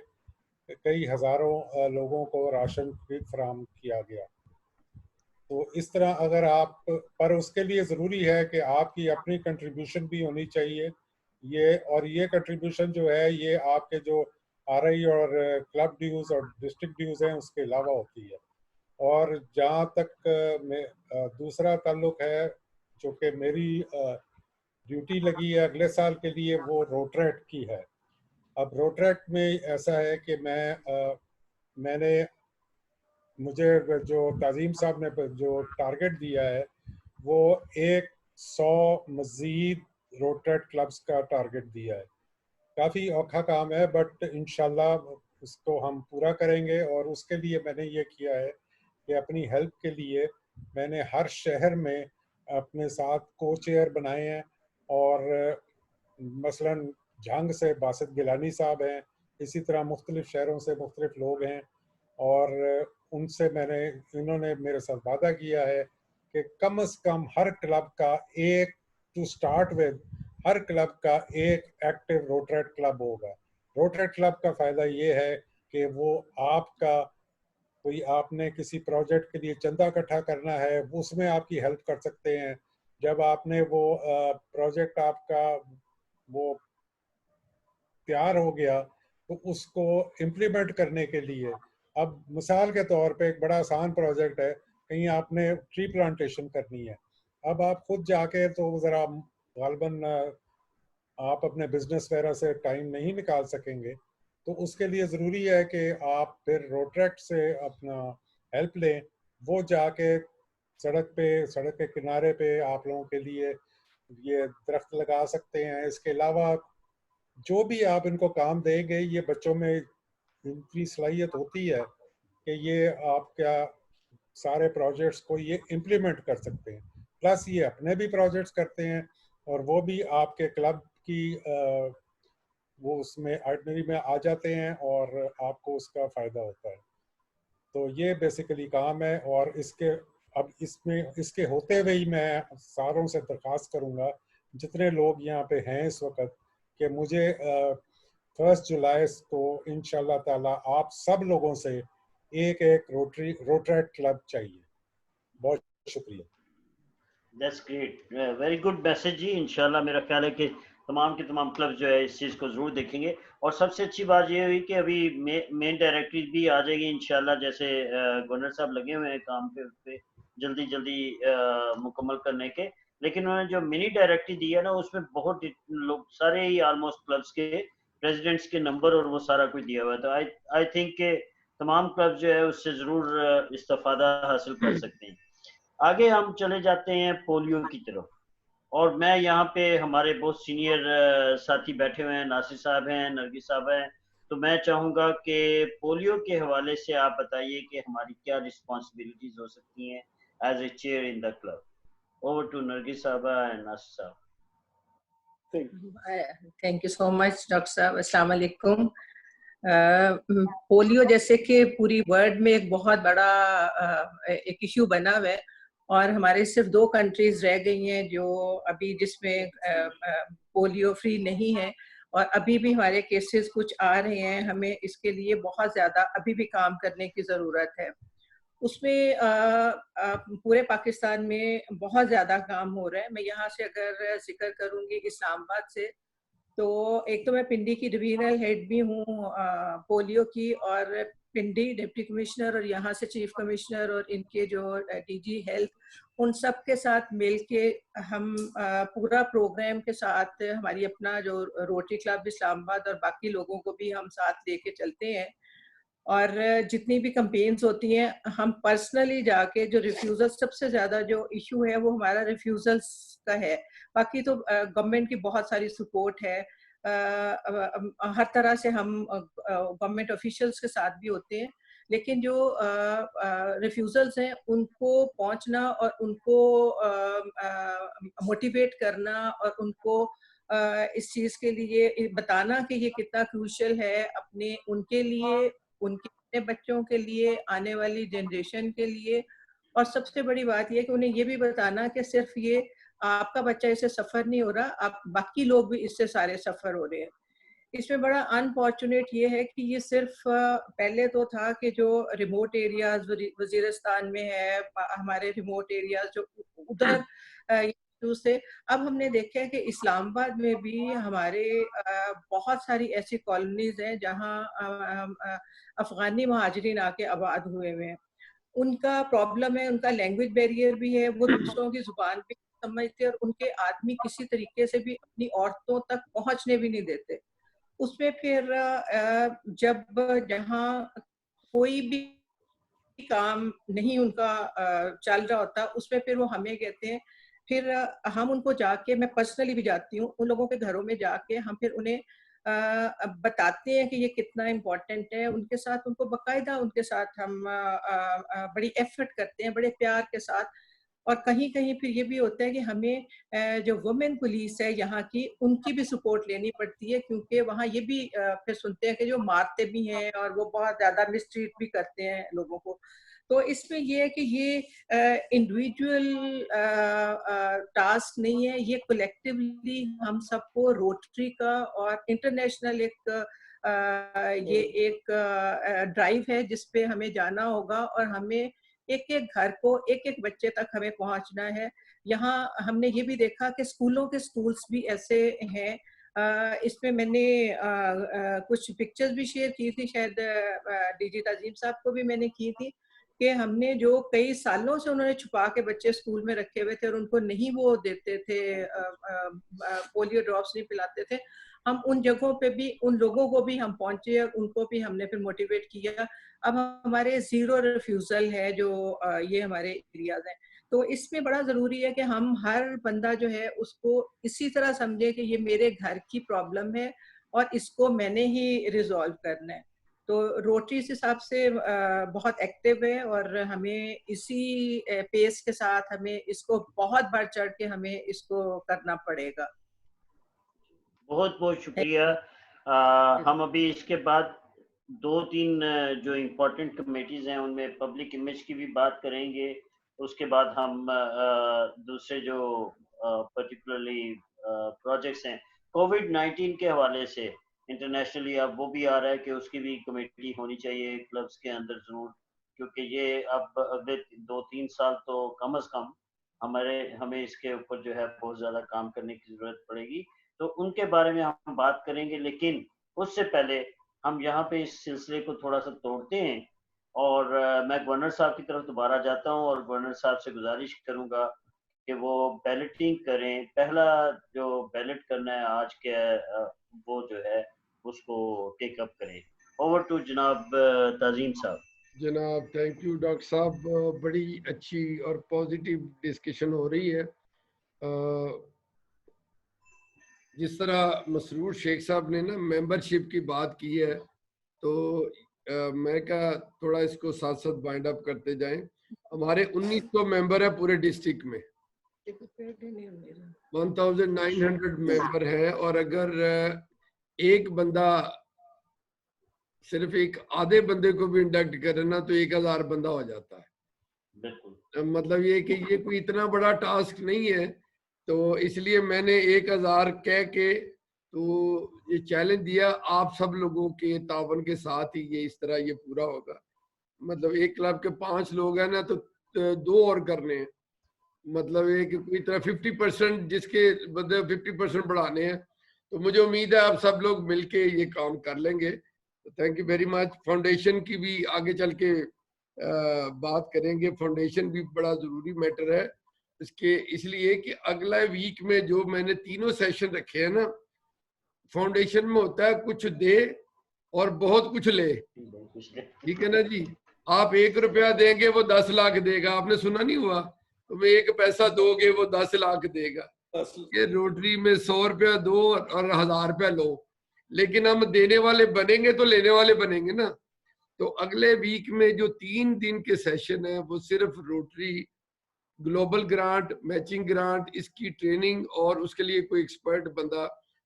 कई हज़ारों लोगों को राशन भी फराहम किया गया। तो इस तरह अगर आप, पर उसके लिए ज़रूरी है कि आपकी अपनी कंट्रीब्यूशन भी होनी चाहिए। ये कंट्रीब्यूशन जो है ये आपके जो RI और क्लब ड्यूज़ और डिस्ट्रिक्ट ड्यूज़ हैं उसके अलावा होती है। और जहाँ तक दूसरा ताल्लुक है जो कि मेरी ड्यूटी लगी है अगले साल के लिए, वो रोटरेट की है। अब रोटरेट में ऐसा है कि मैंने मुझे जो ताज़ीम साहब ने जो टारगेट दिया है वो 100 मज़ीद रोटरेट क्लब्स का टारगेट दिया है। काफ़ी औखा काम है बट इंशाल्लाह उसको हम पूरा करेंगे। और उसके लिए मैंने ये किया है कि अपनी हेल्प के लिए मैंने हर शहर में अपने साथ को चेयर बनाए हैं और मसलन झांग से बासित गिलानी साहब हैं, इसी तरह मुख्तलिफ शहरों से मुख्तलिफ लोग हैं और उनसे इन्होंने मेरे साथ वादा किया है कि कम से कम हर क्लब का एक, टू स्टार्ट विद, हर क्लब का एक एक्टिव रोटरेट क्लब होगा। रोटरेट क्लब का फ़ायदा ये है कि वो आपका कोई आपने किसी प्रोजेक्ट के लिए चंदा इकट्ठा करना है उसमें आपकी हेल्प कर सकते हैं। जब आपने वो प्रोजेक्ट आपका वो तैयार हो गया तो उसको इम्प्लीमेंट करने के लिए, अब मिसाल के तौर पे एक बड़ा आसान प्रोजेक्ट है, कहीं आपने ट्री प्लांटेशन करनी है, अब आप खुद जाके तो ज़रा गालबन आप अपने बिजनेस वगैरह से टाइम नहीं निकाल सकेंगे, तो उसके लिए ज़रूरी है कि आप फिर रोटरेट से अपना हेल्प लें। वो जाके सड़क के किनारे पे आप लोगों के लिए ये दरख्त लगा सकते हैं। इसके अलावा जो भी आप इनको काम देंगे, ये बच्चों में इनकी सलाहियत होती है कि ये आप क्या सारे प्रोजेक्ट्स को ये इम्प्लीमेंट कर सकते हैं, प्लस ये अपने भी प्रोजेक्ट्स करते हैं और वो भी आपके क्लब की वो उसमें आर्डिनरी में आ जाते हैं और आपको उसका फ़ायदा होता है। तो ये बेसिकली काम है। और इसके होते हुए ही मैं सारों से दरख्वास्त करूँगा जितने लोग यहाँ पे हैं इस वक्त कि मुझे 1 जुलाई को इंशाल्लाह ताला आप सब लोगों से एक रोटरी क्लब चाहिए। बहुत शुक्रिया। That's great, very good message जी। इंशाल्लाह मेरा ख्याल है कि तमाम के तमाम क्लब जो है इस चीज़ को ज़रूर देखेंगे। और सबसे अच्छी बात ये हुई कि अभी मेन डायरेक्टरी भी आ जाएगी इंशाल्लाह, जैसे गवर्नर साहब लगे हुए हैं काम पे जल्दी जल्दी मुकम्मल करने के। लेकिन उन्होंने जो मिनी डायरेक्टरी दी है ना, उसमें बहुत लोग सारे ही आलमोस्ट क्लब्स के प्रेसिडेंट्स के नंबर और वो सारा कुछ दिया हुआ है। तो आई थिंक के तमाम क्लब जो है उससे ज़रूर इस्तेफादा हासिल कर सकते हैं। आगे हम चले जाते हैं पोलियो की तरफ। और मैं यहाँ पे हमारे बहुत सीनियर साथी बैठे हुए हैं, नासिर साहब हैं, नरगिस साहब हैं। तो मैं चाहूँगा कि पोलियो के हवाले से आप बताइए कि हमारी क्या रिस्पॉन्सिबिलिटीज हो सकती हैं as a chair in the club. Over to Nargis साहबा एंड नासिर साहब। Thank you so much doctor साहब। अस्सलाम वालेकुम। पोलियो जैसे कि पूरी वर्ल्ड में एक बहुत बड़ा एक इश्यू बना हुआ है, और हमारे सिर्फ 2 कंट्रीज रह गई हैं जो अभी जिसमें पोलियो फ्री नहीं है, और अभी भी हमारे केसेस कुछ आ रहे हैं। हमें इसके लिए बहुत ज़्यादा अभी भी काम करने की ज़रूरत है। उसमें पूरे पाकिस्तान में बहुत ज़्यादा काम हो रहा है। मैं यहाँ से अगर जिक्र करूँगी इस्लामाबाद से, तो एक तो मैं पिंडी की डिवीजनल हेड भी हूँ पोलियो की, और पिंडी डिप्टी कमिश्नर और यहाँ से चीफ कमिश्नर और इनके जो डीजी हेल्थ, उन सब के साथ मिलके हम पूरा प्रोग्राम के साथ हमारी अपना जो रोटरी क्लब इस्लामाबाद और बाकी लोगों को भी हम साथ लेके चलते हैं। और जितनी भी कंपेन्स होती हैं हम पर्सनली जाके, जो रिफ्यूज़ल सबसे ज़्यादा जो इशू है वो हमारा रिफ्यूज़ल्स का है। बाकी तो गवर्नमेंट की बहुत सारी सपोर्ट है, हर तरह से हम गवर्नमेंट ऑफिशियल्स के साथ भी होते हैं। लेकिन जो रिफ्यूज़ल्स हैं उनको पहुंचना और उनको मोटिवेट करना और उनको इस चीज़ के लिए बताना कि ये कितना क्रूशियल है अपने उनके लिए, उनके अपने बच्चों के लिए, आने वाली जनरेशन के लिए। और सबसे बड़ी बात ये कि उन्हें ये भी बताना कि सिर्फ ये आपका बच्चा इससे सफ़र नहीं हो रहा, आप बाकी लोग भी इससे सारे सफ़र हो रहे हैं। इसमें बड़ा अनफॉर्चुनेट ये है कि ये सिर्फ पहले तो था कि जो रिमोट एरियाज वजीरिस्तान में है, हमारे रिमोट एरियाज जो उधर से, अब हमने देखा है कि इस्लामाबाद में भी हमारे बहुत सारी ऐसी कॉलोनीज हैं जहाँ अफगानी महाजरीन आके आबाद हुए हैं। उनका प्रॉब्लम है, उनका लैंग्वेज बैरियर भी है, वो दूसरों की जुबान भी समझते और उनके आदमी किसी तरीके से भी अपनी औरतों तक पहुंचने भी नहीं देते। उसमें फिर जब जहाँ कोई भी काम नहीं उनका चल रहा होता, उसमें फिर वो हमें कहते हैं। फिर हम उनको जाके, मैं पर्सनली भी जाती हूँ उन लोगों के घरों में जाके, हम फिर उन्हें बताते हैं कि ये कितना इम्पोर्टेंट है। उनके साथ उनको बाकायदा उनके साथ हम बड़ी एफर्ट करते हैं, बड़े प्यार के साथ। और कहीं कहीं फिर ये भी होता है कि हमें जो वुमेन पुलिस है यहाँ की, उनकी भी सपोर्ट लेनी पड़ती है, क्योंकि वहाँ ये भी फिर सुनते हैं कि जो मारते भी हैं और वो बहुत ज़्यादा मिसट्रीट भी करते हैं लोगों को। तो इसमें ये है कि ये इंडिविजुअल टास्क नहीं है, ये कलेक्टिवली हम सबको रोटरी का और इंटरनेशनल एक ये एक ड्राइव है जिस पे हमें जाना होगा, और हमें एक एक घर को, एक एक बच्चे तक हमें पहुंचना है। यहाँ हमने ये भी देखा कि स्कूल्स भी ऐसे हैं। इसमें मैंने कुछ पिक्चर्स भी शेयर की थी, शायद डीजी ताजीम साहब को भी मैंने की थी, कि हमने जो कई सालों से उन्होंने छुपा के बच्चे स्कूल में रखे हुए थे और उनको नहीं वो देते थे, पोलियो ड्रॉप्स नहीं पिलाते थे। हम उन जगहों पे भी, उन लोगों को भी हम पहुंचे और उनको भी हमने फिर मोटिवेट किया। अब हमारे 0 रिफ्यूज़ल है जो ये हमारे एरियाज हैं। तो इसमें बड़ा ज़रूरी है कि हम हर बंदा जो है उसको इसी तरह समझे कि ये मेरे घर की प्रॉब्लम है और इसको मैंने ही रिजॉल्व करना है। तो रोटरी इस हिसाब से बहुत एक्टिव है और हमें इसी पेस के साथ हमें इसको बहुत बढ़ चढ़ के हमें इसको करना पड़ेगा। बहुत बहुत शुक्रिया। हम अभी इसके बाद 2-3 जो इम्पोर्टेंट कमेटीज हैं उनमें पब्लिक इमेज की भी बात करेंगे। उसके बाद हम दूसरे जो पर्टिकुलरली प्रोजेक्ट्स हैं कोविड-19 के हवाले से इंटरनेशनली अब वो भी आ रहा है कि उसकी भी कमेटी होनी चाहिए क्लब्स के अंदर ज़रूर, क्योंकि ये अब अगले 2-3 साल तो कम से कम हमें इसके ऊपर जो है बहुत ज़्यादा काम करने की ज़रूरत पड़ेगी। तो उनके बारे में हम बात करेंगे, लेकिन उससे पहले हम यहाँ पे इस सिलसिले को थोड़ा-सा तोड़ते हैं और मैं गवर्नर साहब की तरफ दोबारा जाता हूँ और गवर्नर साहब से गुज़ारिश करूँगा कि वो बैलेटिंग करें। पहला जो बैलेट करना है आज के वो जो है उसको टेक अप करें। ओवर टू जनाब ताज़ीम साहब। जनाब थैंक यू डॉक्टर साहब, बड़ी अच्छी और पॉजिटिव डिस्कशन हो रही है। जिस तरह मसरूर शेख साहब ने ना मेंबरशिप की बात की है, तो मैं क्या थोड़ा इसको साथ साथ बाइंड अप करते जाएं। हमारे 1900 मेंबर है पूरे डिस्ट्रिक्ट में, 1900 मेंबर है, और अगर एक बंदा सिर्फ एक आधे बंदे को भी इंडक्ट करे ना तो 1000 बंदा हो जाता है। बिल्कुल। मतलब ये कि ये कोई इतना बड़ा टास्क नहीं है, तो इसलिए मैंने 1000 कह के तो ये चैलेंज दिया आप सब लोगों के तावन के साथ ही ये इस तरह ये पूरा होगा। मतलब एक क्लब के 5 लोग हैं ना, तो 2 और करने हैं। मतलब ये कि कोई तरह 50% जिसके बदले 50% बढ़ाने हैं। तो मुझे उम्मीद है आप सब लोग मिलके ये काम कर लेंगे। Thank you very much. Foundation की भी आगे चल के बात करेंगे। फाउंडेशन भी बड़ा जरूरी मैटर है इसके, इसलिए कि अगला वीक में जो मैंने 3 सेशन रखे हैं ना, फाउंडेशन में होता है कुछ दे और बहुत कुछ ले। ठीक है ना जी? आप 1 रुपया देंगे वो 10 लाख देगा, आपने सुना नहीं हुआ? तुम 1 पैसा दोगे वो 10 लाख देगा। ये रोटरी में 100 रुपया दो और 1000 रुपया लो, लेकिन हम देने वाले बनेंगे तो लेने वाले बनेंगे ना। तो अगले वीक में जो 3 दिन के सेशन है वो सिर्फ rotary global grant, matching grant, इसकी ट्रेनिंग और उसके लिए कोई एक्सपर्ट बंदा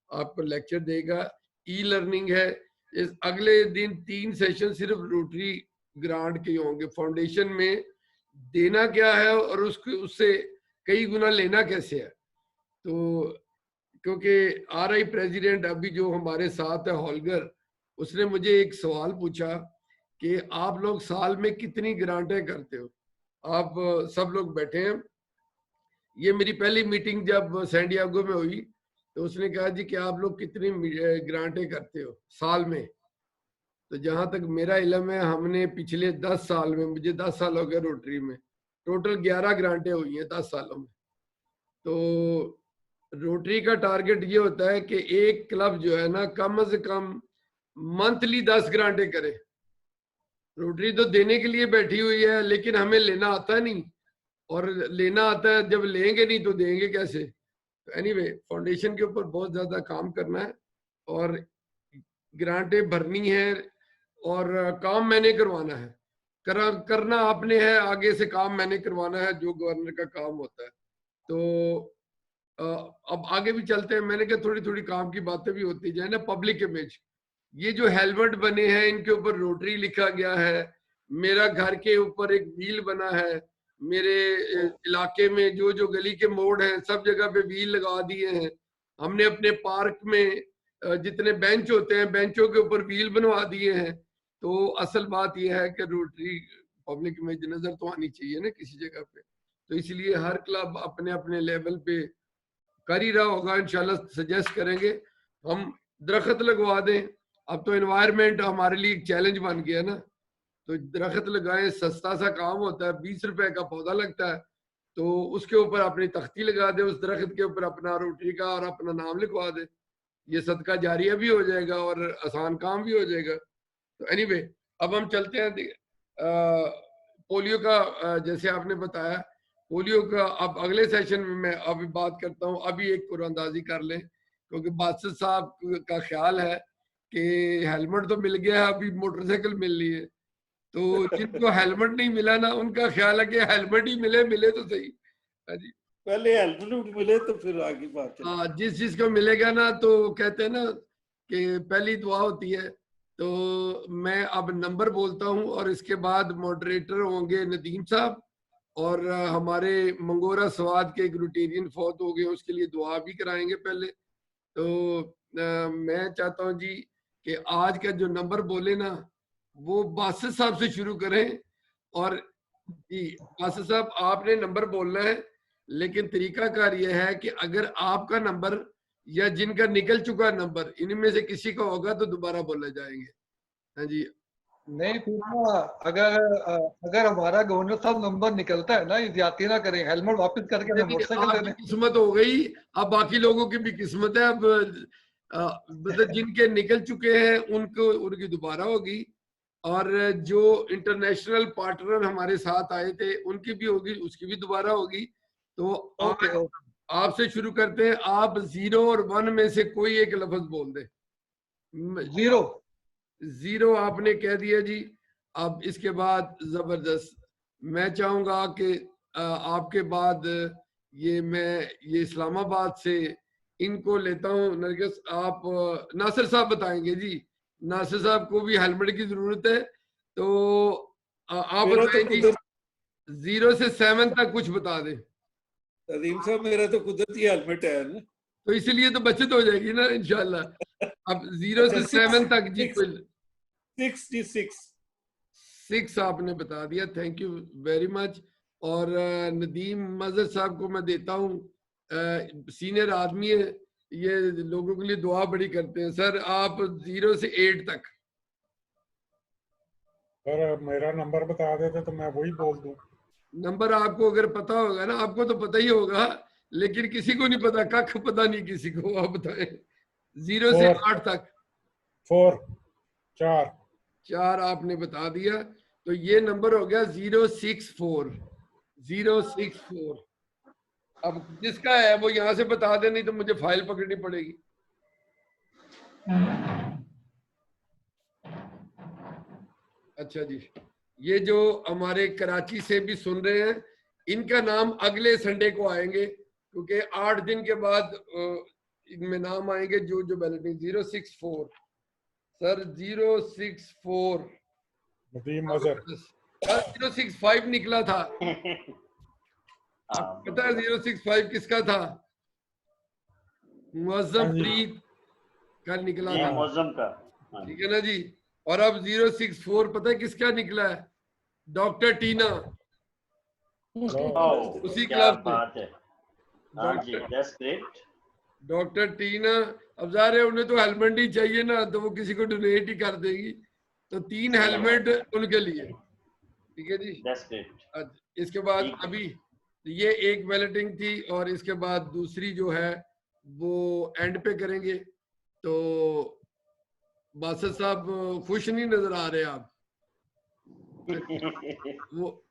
आपको लेक्चर देगा। ई लर्निंग है। इस अगले दिन 3 सेशन सिर्फ रोटरी ग्रांट के होंगे। फाउंडेशन में देना क्या है और उससे कई गुना लेना कैसे है। तो क्योंकि RI प्रेसिडेंट अभी जो हमारे साथ है हॉलगर, उसने मुझे एक सवाल पूछा कि आप लोग साल में कितनी ग्रांटें करते हो। आप सब लोग बैठे हैं। ये मेरी पहली मीटिंग जब सैंडियागो में हुई तो उसने कहा जी कि आप लोग कितनी ग्रांटें करते हो साल में। तो जहां तक मेरा इल्म है हमने पिछले 10 साल में, मुझे 10 साल हो गए रोटरी में, टोटल 11 ग्रांटें हुई हैं 10 सालों में। तो रोटरी का टारगेट ये होता है कि एक क्लब जो है ना कम से कम मंथली 10 ग्रांटें करे। रोटरी तो देने के लिए बैठी हुई है, लेकिन हमें लेना आता नहीं, और लेना आता है जब लेंगे नहीं तो देंगे कैसे। तो एनीवे फाउंडेशन के ऊपर बहुत ज्यादा काम करना है और ग्रांटें भरनी है और काम मैंने करवाना है। करना आपने है, आगे से काम मैंने करवाना है जो गवर्नर का काम होता है। तो अब आगे भी चलते हैं। मैंने कहा थोड़ी थोड़ी काम की बातें भी होती जाए ना। पब्लिक इमेज, ये जो हेलमेट बने हैं इनके ऊपर रोटरी लिखा गया है। मेरा घर के ऊपर एक व्हील बना है। मेरे इलाके में जो जो गली के मोड़ हैं सब जगह पे व्हील लगा दिए हैं। हमने अपने पार्क में जितने बेंच होते हैं बेंचों के ऊपर व्हील बनवा दिए हैं। तो असल बात यह है कि रोटरी पब्लिक इमेज नजर तो आनी चाहिए ना किसी जगह पे। तो इसलिए हर क्लब अपने अपने लेवल पे कर ही रहा होगा। इंशाल्लाह सजेस्ट करेंगे हम दरख्त लगवा दें। अब तो एनवायरनमेंट हमारे लिए एक चैलेंज बन गया ना, तो दरख्त लगाएं। सस्ता सा काम होता है, 20 रुपए का पौधा लगता है, तो उसके ऊपर अपनी तख्ती लगा दे, उस दरख्त के ऊपर अपना रोटरी का और अपना नाम लिखवा दे। ये सदका जारिया भी हो जाएगा और आसान काम भी हो जाएगा। तो एनीवे अब हम चलते हैं पोलियो का। जैसे आपने बताया पोलियो का, अब अगले सेशन में मैं अभी बात करता हूँ। अभी एक कुरानंदाजी कर लें, क्योंकि बादशाह साहब का ख्याल है कि हेलमेट तो मिल गया है, अभी मोटरसाइकिल मिल रही है। तो जिनको हेलमेट नहीं मिला ना उनका ख्याल है कि हेलमेट ही मिले तो सही। हाँ जी, पहले हेलमेट मिले तो फिर आगे बात है। हाँ, जिस चीज को मिलेगा ना, तो कहते हैं ना कि पहली दुआ होती है। तो मैं अब नंबर बोलता हूँ और इसके बाद मॉडरेटर होंगे नदीम साहब, और हमारे मंगोरा स्वाद के एक रूटेरियन फौत हो गए, उसके लिए दुआ भी कराएंगे पहले। तो मैं चाहता हूँ जी कि आज का जो नंबर बोले ना वो बासित साहब से शुरू करें। और जी बासित साहब आपने नंबर बोलना है, लेकिन तरीकाकार ये है कि अगर आपका नंबर या जिनका निकल चुका नंबर इनमें से किसी का होगा तो दोबारा बोला जाएंगे। हाँ जी। नहीं फिर ना अगर हमारा गवर्नर साहब नंबर निकलता है ना, ज्यादती ना करें, हेलमेट वापस करके हमें मोटरसाइकिल दे आपकी दें। किस्मत हो गई, अब बाकी लोगों की भी किस्मत है। अब मतलब जिनके निकल चुके हैं उनको उनकी दोबारा होगी, और जो इंटरनेशनल पार्टनर हमारे साथ आए थे उनकी भी होगी, उसकी भी दोबारा होगी। तो ओके आज आपसे शुरू करते हैं। आप 0 और 1 में से कोई एक लफ्ज बोल दे। 0 0 आपने कह दिया जी। अब इसके बाद जबरदस्त मैं चाहूंगा कि आपके बाद ये इस्लामाबाद से इनको लेता हूँ। नरगिस आप नासिर साहब बताएंगे जी। नासिर साहब को भी हेलमेट की जरूरत है, तो आप मेरा तो बताएं जी। 0 से 7 तक कुछ बता दें। अजीम साहब मेरा तो कुदरती हेलमेट है ना। तो इसलिए तो बचत हो जाएगी ना इंशाल्लाह। अब 0 अच्छा, से 7 तक जी कोई 6 आपने बता दिया, थैंक यू वेरी मच। और नदीम मजहर साहब को मैं देता हूँ, सीनियर आदमी है, ये लोगों के लिए दुआ बड़ी करते हैं। सर आप 0 से 8 तक। सर मेरा नंबर बता देते तो मैं वही बोल दूं। नंबर आपको अगर पता होगा ना, आपको तो पता ही होगा, लेकिन किसी को नहीं पता, कख पता नहीं किसी को। आप बताएं 0 से 8 तक। 4 4 आपने बता दिया, तो ये नंबर हो गया 064। अब जिसका है वो यहां से बता दे, नहीं तो मुझे फाइल पकड़नी पड़ेगी। अच्छा जी, ये जो हमारे कराची से भी सुन रहे हैं, इनका नाम अगले संडे को आएंगे, क्योंकि 8 दिन के बाद इनमें नाम आएंगे जो जो बैलेटिंग 064 सर 064 नदीम मजहर 065 निकला था। अब पता है 065 किसका था? मुअज्जम फरीद का निकला था। मुअज्जम का, ठीक है ना जी। और अब 064 पता है किसका निकला है? डॉक्टर टीना, उसी क्या क्लब से। बात है। हाँ जी, दैट्स ग्रेट। डॉक्टर टीना, अब जा रहे उन्हें तो हेलमेट ही चाहिए ना, तो वो किसी को डोनेट ही कर देगी, तो 3 हेलमेट उनके लिए। ठीक है जी। That's great. इसके बाद अभी ये एक बैलेटिंग थी, और इसके बाद दूसरी जो है वो एंड पे करेंगे। तो बासर साहब खुश नहीं नजर आ रहे आप। वो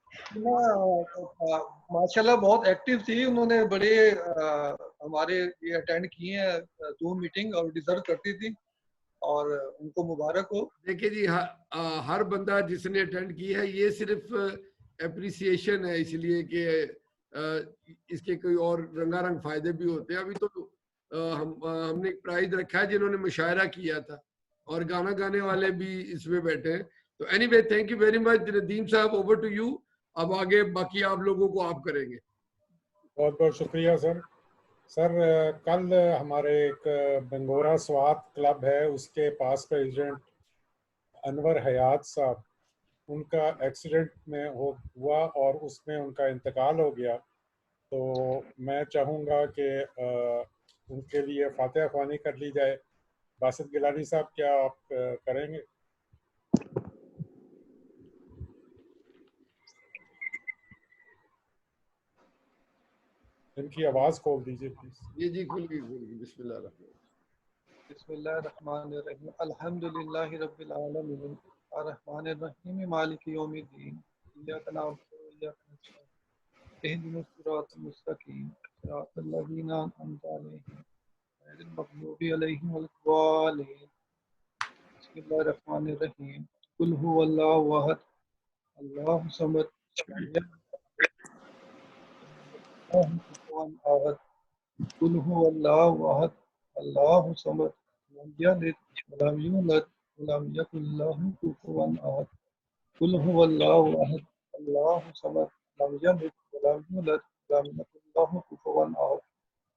माशाल्लाह बहुत एक्टिव थी, उन्होंने बड़े हमारे ये अटेंड किए हैं 2 मीटिंग, और डिजर्व करती थी, और उनको मुबारक हो। देखिए जी, हर बंदा जिसने अटेंड की है, ये सिर्फ एप्रिसिएशन है, इसलिए कि इसके कोई और रंगारंग फायदे भी होते हैं। अभी तो हमने एक प्राइज रखा है जिन्होंने मुशायरा किया था, और गाना गाने वाले भी इसमें बैठे हैं। तो anyway thank you very much Nadeem साहब, ओवर टू यू। अब आगे बाकी आप लोगों को आप करेंगे। बहुत बहुत शुक्रिया सर। सर कल हमारे एक बंगोरा स्वात क्लब है, उसके पास प्रेसिडेंट अनवर हयात साहब, उनका एक्सीडेंट में हुआ और उसमें उनका इंतकाल हो गया। तो मैं चाहूँगा कि उनके लिए फातिहा ख्वानी कर ली जाए। बासित गिलानी साहब क्या आप करेंगे? इनकी आवाज खोल दीजिए प्लीज। जी खुल गई बिस्मिल्लाहिर्रहमानिर्रहीम, अल्हम्दुलिल्लाहि रब्बिल आलमीन, अर्रहमानिर्रहीम, मालिकि यौमिद्दीन, इय्याका नअबुदु व इय्याका नस्तईन, इहदिनस सिरातल मुस्तकीम, सिरातल लज़ीना अनअमता अलैहिम, गैरिल मग़दूबि अलैहिम वलद्दालीन। बिस्मिल्लाहिर्रहमानिर्रहीम, कुल हुवल्लाहु अहद, अल्लाहु समद, अल्लाहु कुफुवन अहद, कुल हुवल्लाहु अहद, अल्लाहु समद, लम यलिद वलम यूलद वलम यकुल लहू कुफुवन अहद, कुल हुवल्लाहु अहद, अल्लाहु समद, लम यलिद वलम यूलद वलम यकुल लहू कुफुवन अहद।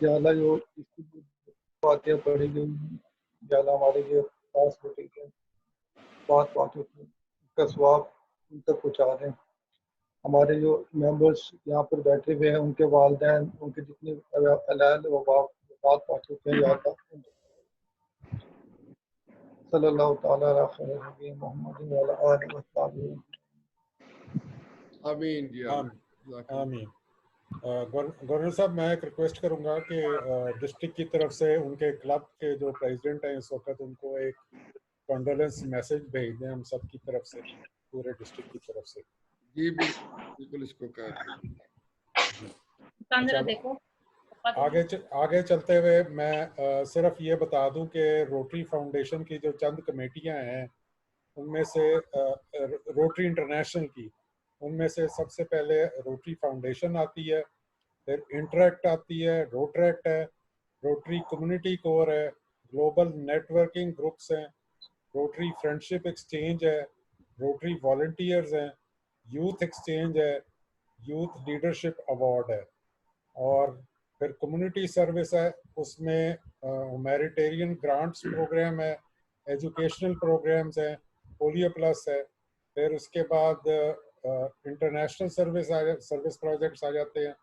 या अल्लाह जो इसकी बातें पढ़ी गई या अल्लाह हमारे जो पास होती है बातों का स्वाब उन तक पहुँचा दें हमारे जो मेंबर्स यहाँ पर बैठे हुए हैं उनके वालिदैन उनके जितने अहल वफात पा चुके हैं या अल्लाह सल्लल्लाहु ताला अलैहि नबी मोहम्मद व अला आलिहि व सहाबिहि आमीन जी आमीन। गवर्नर साहब, मैं एक रिक्वेस्ट करूंगा कि डिस्ट्रिक्ट की तरफ से उनके क्लब के जो प्रेसिडेंट हैं इस वक्त उनको एक कंडोलेंस मैसेज भेज दें हम सब की तरफ से, पूरे डिस्ट्रिक्ट की तरफ से। जी बिल्कुल इसको कर देखो आगे चलते हुए मैं सिर्फ ये बता दूं कि रोटरी फाउंडेशन की जो चंद कमेटियां हैं उनमें से रोटरी इंटरनेशनल की उनमें से सबसे पहले रोटरी फाउंडेशन आती है, फिर इंटरैक्ट आती है, रोटरैक्ट है, रोटरी कम्युनिटी कोर है, ग्लोबल नेटवर्किंग ग्रुप्स हैं, रोटरी फ्रेंडशिप एक्सचेंज है, रोटरी वॉलंटियर्स हैं, यूथ एक्सचेंज है, यूथ लीडरशिप अवार्ड है और फिर कम्युनिटी सर्विस है, उसमें ह्यूमैनिटेरियन ग्रांट्स प्रोग्राम है, एजुकेशनल प्रोग्राम्स हैं, पोलियो प्लस है, फिर उसके बाद इंटरनेशनल सर्विस प्रोजेक्ट्स आ जाते हैं,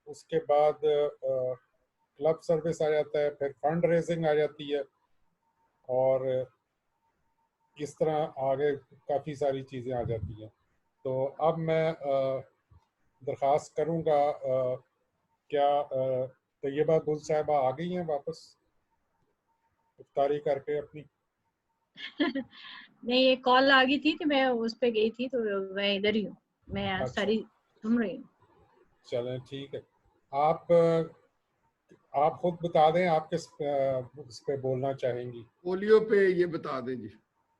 उसके बाद क्लब सर्विस आ जाता है, फिर फंड रेजिंग आ जाती है और इस तरह आगे काफ़ी सारी चीज़ें आ जाती हैं। तो अब मैं दरख्वास्त करूँगा, क्या तैयबा गुल साहिबा आ गई हैं वापस इफ्तारी करके अपनी? नहीं, ये कॉल आ गई थी तो मैं उस पे गई थी, तो मैं इधर ही हूँ, मैं अच्छा। सारी सुन रही हूँ। चलें ठीक है, आप खुद बता दें आप किस इस पे बोलना चाहेंगी। पोलियो पे ये बता दें जी।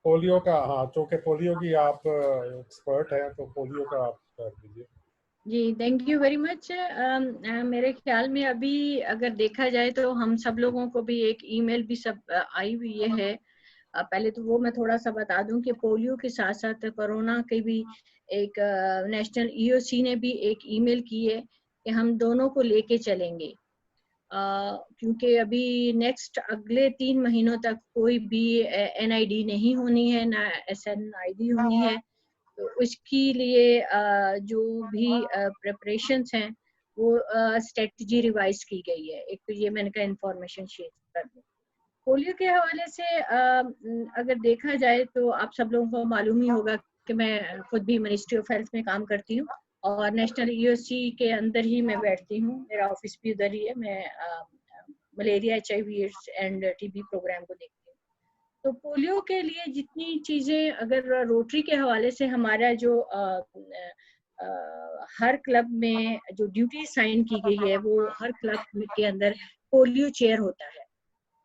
पोलियो का, हाँ, चूँकि पोलियो की आप एक्सपर्ट हैं तो पोलियो का आप कर दीजिए। जी, थैंक यू वेरी मच। मेरे ख्याल में अभी अगर देखा जाए तो हम सब लोगों को भी एक ईमेल भी सब आई हुई है। पहले तो वो मैं थोड़ा सा बता दूं कि पोलियो के साथ साथ कोरोना की भी एक नेशनल ईओसी ने भी एक ईमेल की है कि हम दोनों को लेके चलेंगे, क्योंकि अभी नेक्स्ट अगले 3 महीनों तक कोई भी एनआईडी नहीं होनी है, ना एसएनआईडी होनी है। तो उसके लिए जो भी प्रिपरेशंस हैं वो स्ट्रेटजी रिवाइज की गई है। एक तो ये मैंने कहा इंफॉर्मेशन शेयर कर दूं। पोलियो के हवाले से अगर देखा जाए तो आप सब लोगों को मालूम ही होगा कि मैं खुद भी मिनिस्ट्री ऑफ हेल्थ में काम करती हूँ और नेशनल ईओसी के अंदर ही मैं बैठती हूँ, मेरा ऑफिस भी उधर ही है। मैं malaria, HIV and TB programme को देखती हूँ। तो पोलियो के लिए जितनी चीजें अगर रोटरी के हवाले से हमारा जो हर क्लब में जो ड्यूटी साइन की गई है वो हर क्लब के अंदर पोलियो चेयर होता है।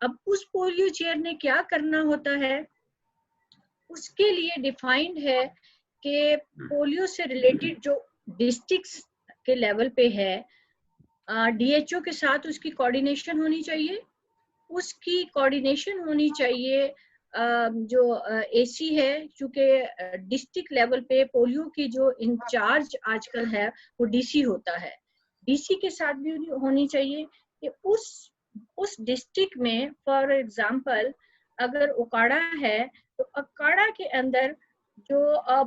अब उस पोलियो चेयर ने क्या करना होता है, उसके लिए डिफाइंड है कि पोलियो से रिलेटेड जो डिस्ट्रिक्ट्स के लेवल पे है, DHO के साथ उसकी कोऑर्डिनेशन होनी चाहिए। उसकी कोऑर्डिनेशन होनी चाहिए जो AC है, चूंकि डिस्ट्रिक्ट लेवल पे पोलियो की जो इंचार्ज आजकल है वो DC होता है। DC के साथ भी होनी चाहिए कि उस डिस्ट्रिक्ट में फॉर एग्जांपल अगर उकाड़ा है तो उकाड़ा के अंदर जो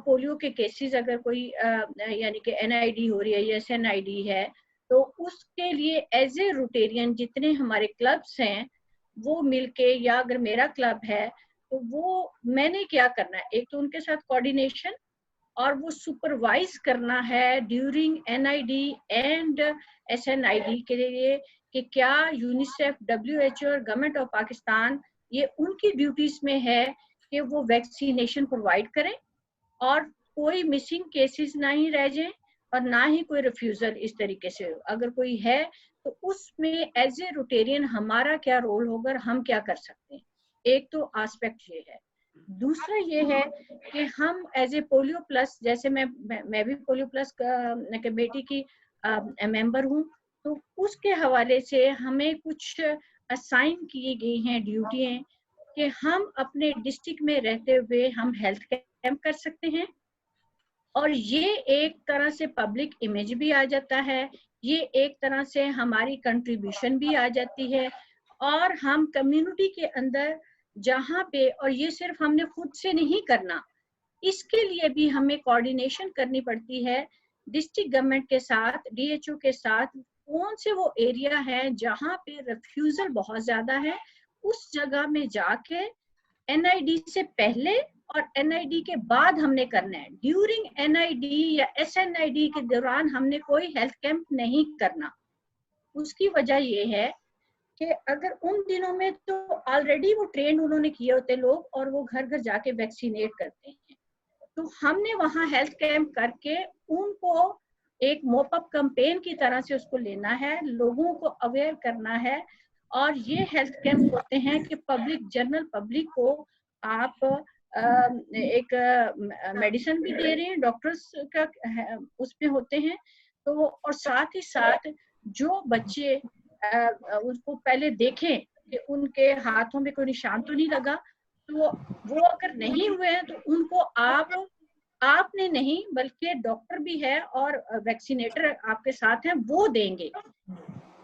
पोलियो के केसेस अगर कोई यानी कि NID हो रही है या SNID है तो उसके लिए एज ए रोटेरियन जितने हमारे क्लब्स हैं वो मिलके, या अगर मेरा क्लब है तो वो मैंने क्या करना है, एक तो उनके साथ कोऑर्डिनेशन और वो सुपरवाइज करना है ड्यूरिंग NID एंड SNID के लिए कि क्या यूनिसेफ, WHO और गवर्नमेंट ऑफ पाकिस्तान ये उनकी ड्यूटीज में है कि वो वैक्सीनेशन प्रोवाइड करें और कोई मिसिंग केसेस ना ही रह जाए और ना ही कोई रिफ्यूजल इस तरीके से। अगर कोई है तो उसमें एज ए रोटेरियन हमारा क्या रोल होगा, हम क्या कर सकते हैं। एक तो एस्पेक्ट ये है। दूसरा ये है कि हम एज ए पोलियो प्लस, जैसे मैं भी पोलियो प्लस कमेटी की मेंबर हूँ, तो उसके हवाले से हमें कुछ असाइन की गई हैं ड्यूटियाँ कि हम अपने डिस्ट्रिक्ट में रहते हुए हम हेल्थ कैंप कर सकते हैं, और ये एक तरह से पब्लिक इमेज भी आ जाता है, ये एक तरह से हमारी कंट्रीब्यूशन भी आ जाती है, और हम कम्युनिटी के अंदर जहाँ पे, और ये सिर्फ हमने खुद से नहीं करना, इसके लिए भी हमें कोऑर्डिनेशन करनी पड़ती है डिस्ट्रिक्ट गवर्नमेंट के साथ, डीएचओ के साथ। कौन से वो एरिया है जहाँ पे रिफ्यूजल बहुत ज्यादा है, उस जगह में जाके एनआईडी से पहले और एनआईडी के बाद हमने करना है। ड्यूरिंग एनआईडी या एसएनआईडी के दौरान हमने कोई हेल्थ कैंप नहीं करना। उसकी वजह ये है कि अगर उन दिनों में तो ऑलरेडी वो ट्रेन उन्होंने किए होते लोग, और वो घर घर जाके वैक्सीनेट करते हैं, तो हमने वहाँ हेल्थ कैंप करके उनको एक मोपअप कैंपेन की तरह से उसको लेना है, लोगों को अवेयर करना है। और ये हेल्थ कैंप होते हैं कि पब्लिक, जनरल पब्लिक को आप एक मेडिसिन भी दे रहे हैं, डॉक्टर्स का उसमें होते हैं, तो और साथ ही साथ जो बच्चे उसको पहले देखें कि उनके हाथों में कोई निशान तो नहीं लगा, तो वो अगर नहीं हुए हैं तो उनको आपने नहीं बल्कि डॉक्टर भी है और वैक्सीनेटर आपके साथ हैं, वो देंगे।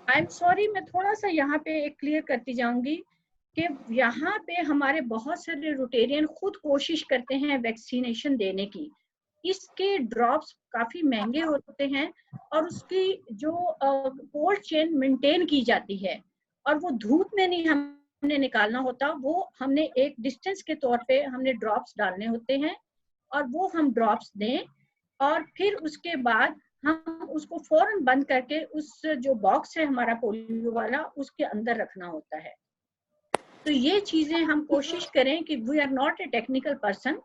आई एम सॉरी, मैं थोड़ा सा यहाँ पे एक क्लियर करती जाऊंगी कि यहाँ पे हमारे बहुत सारे रोटेरियन खुद कोशिश करते हैं वैक्सीनेशन देने की। इसके ड्रॉप्स काफी महंगे होते हैं, और उसकी जो कोल्ड चेन मेंटेन की जाती है, और वो धूप में नहीं हमने निकालना होता, वो हमने एक डिस्टेंस के तौर पे हमने ड्रॉप्स डालने होते हैं, और वो हम ड्रॉप्स दें, और फिर उसके बाद हम उसको फौरन बंद करके उस जो बॉक्स है हमारा पोलियो वाला, उसके अंदर रखना होता है। तो ये चीजें हम कोशिश करें कि we are not a technical person,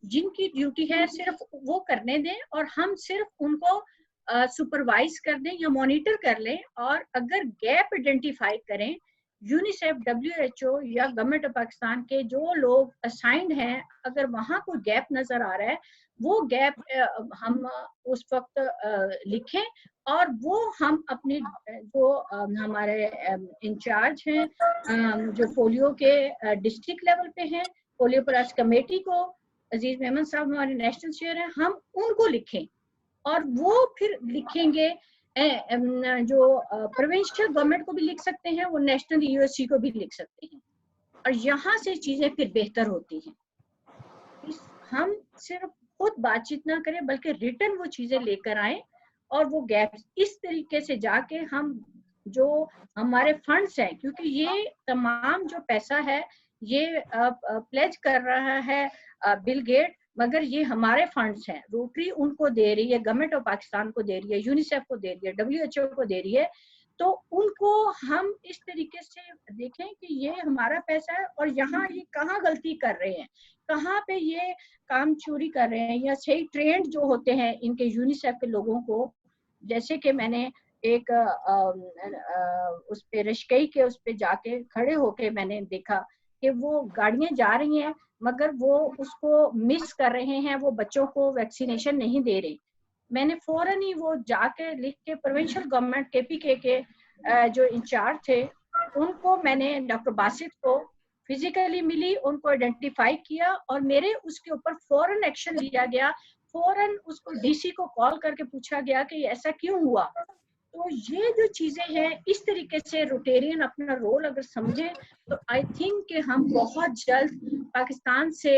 जिनकी ड्यूटी है सिर्फ वो करने दें, और हम सिर्फ उनको सुपरवाइज कर दें या मॉनिटर कर लें, और अगर गैप आइडेंटिफाई करें, यूनिसेफ, डब्ल्यूएचओ या गवर्नमेंट ऑफ पाकिस्तान के जो लोग असाइंड हैं, अगर वहां कोई गैप नजर आ रहा है, वो गैप हम उस वक्त लिखें, और वो हम अपने जो हमारे इंचार्ज हैं जो पोलियो के डिस्ट्रिक्ट लेवल पे हैं, पोलियो प्लस कमेटी को अजीज मेमन साहब हमारे नेशनल चेयर हैं, हम उनको लिखें, और वो फिर लिखेंगे जो प्रोविंशियल गवर्नमेंट को भी लिख सकते हैं, वो नेशनल यूएससी को भी लिख सकते हैं, और यहाँ से चीजें फिर बेहतर होती हैं। हम सिर्फ खुद बातचीत ना करें बल्कि रिटर्न वो चीजें लेकर आए, और वो गैप्स इस तरीके से जाके हम जो हमारे फंड्स हैं, क्योंकि ये तमाम जो पैसा है ये प्लेज कर रहा है बिल गेट, मगर ये हमारे फंड्स हैं, रोटरी उनको दे रही है, गवर्नमेंट ऑफ पाकिस्तान को दे रही है, यूनिसेफ को दे रही है, डब्ल्यूएचओ को दे रही है, तो उनको हम इस तरीके से देखें कि ये हमारा पैसा है, और यहाँ ये कहाँ गलती कर रहे हैं, कहाँ पे ये काम चोरी कर रहे हैं, या सही ट्रेंड जो होते हैं इनके यूनिसेफ के लोगों को, जैसे कि मैंने एक उस पे रशकई के उस पे जाके खड़े होके मैंने देखा कि वो गाड़ियां जा रही हैं मगर वो उसको मिस कर रहे हैं, वो बच्चों को वैक्सीनेशन नहीं दे रही। मैंने फौरन ही वो जाके लिख के प्रोविंशियल गवर्नमेंट केपीके के जो इंचार्ज थे उनको मैंने, डॉक्टर बासित को फिजिकली मिली, उनको आइडेंटिफाई किया, और मेरे उसके ऊपर फौरन एक्शन लिया गया। फौरन उसको डीसी को कॉल करके पूछा गया कि ऐसा क्यों हुआ। तो ये जो चीजें हैं, इस तरीके से रोटेरियन अपना रोल अगर समझे तो आई थिंक कि हम बहुत जल्द पाकिस्तान से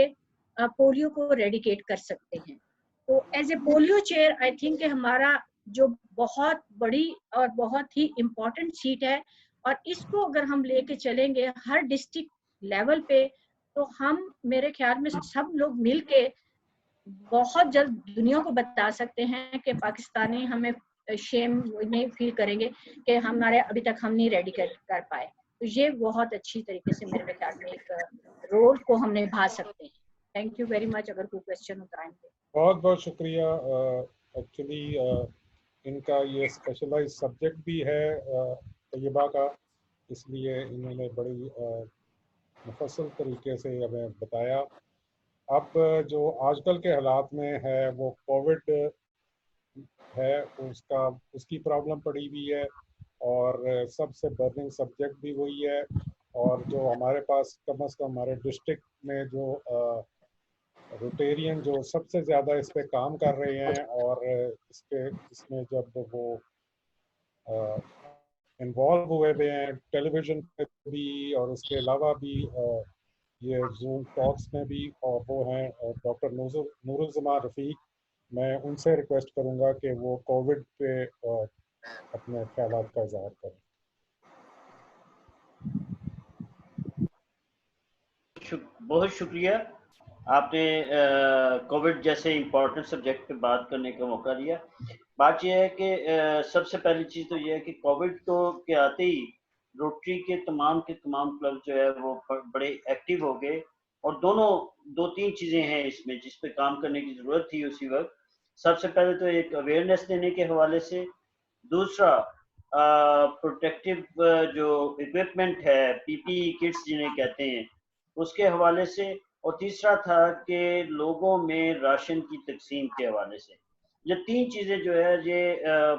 पोलियो को रेडिकेट कर सकते हैं। तो as a polio chair I think कि हमारा जो बहुत बड़ी और बहुत ही इम्पोर्टेंट सीट है, और इसको अगर हम लेके चलेंगे हर डिस्ट्रिक्ट लेवल पे, तो हम मेरे ख्याल में सब लोग मिलके बहुत जल्द दुनिया को बता सकते हैं कि पाकिस्तानी हमें शेम नहीं फील करेंगे कि हमारे अभी तक हम नहीं रेडी कर पाए। तो ये बहुत अच्छी तरीके से मेरे ख्याल में एक रोल को हम निभा सकते हैं। Thank you very much. अगर कोई क्वेश्चन होता है बहुत बहुत शुक्रिया। एक्चुअली इनका ये स्पेशलाइज सब्जेक्ट भी है तैयबा का, इसलिए इन्होंने बड़ी मुफस्सल तरीके से हमें बताया। अब जो आजकल के हालात में है वो कोविड है, उसकी प्रॉब्लम पड़ी हुई है और सबसे बर्निंग सब्जेक्ट भी वही है। और जो हमारे पास कम से कम हमारे डिस्ट्रिक्ट में जो रोटेरियन जो सबसे ज़्यादा इस पे काम कर रहे हैं और इसमें जब वो इन्वॉल्व हुए हुए हैं टेलीविज़न पे भी और उसके अलावा भी ये जूम टॉक्स में भी, और वो हैं डॉक्टर नूरुज़्ज़मान रफ़ीक। मैं उनसे रिक्वेस्ट करूंगा कि वो कोविड पे अपने ख्यालात का इज़हार करें। बहुत शुक्रिया, आपने कोविड जैसे इम्पोर्टेंट सब्जेक्ट पे बात करने का मौका दिया। बात यह है कि सबसे पहली चीज़ तो यह है कि कोविड के आते ही रोटरी के तमाम क्लब जो है वो बड़े एक्टिव हो गए, और दो तीन चीज़ें हैं इसमें जिस पे काम करने की ज़रूरत थी उसी वक्त। सबसे पहले तो एक अवेयरनेस देने के हवाले से, दूसरा प्रोटेक्टिव जो इक्विपमेंट है, पीपीई किट्स जिन्हें कहते हैं, उसके हवाले से, और तीसरा था कि लोगों में राशन की तकसीम के हवाले से। ये तीन चीज़ें जो है ये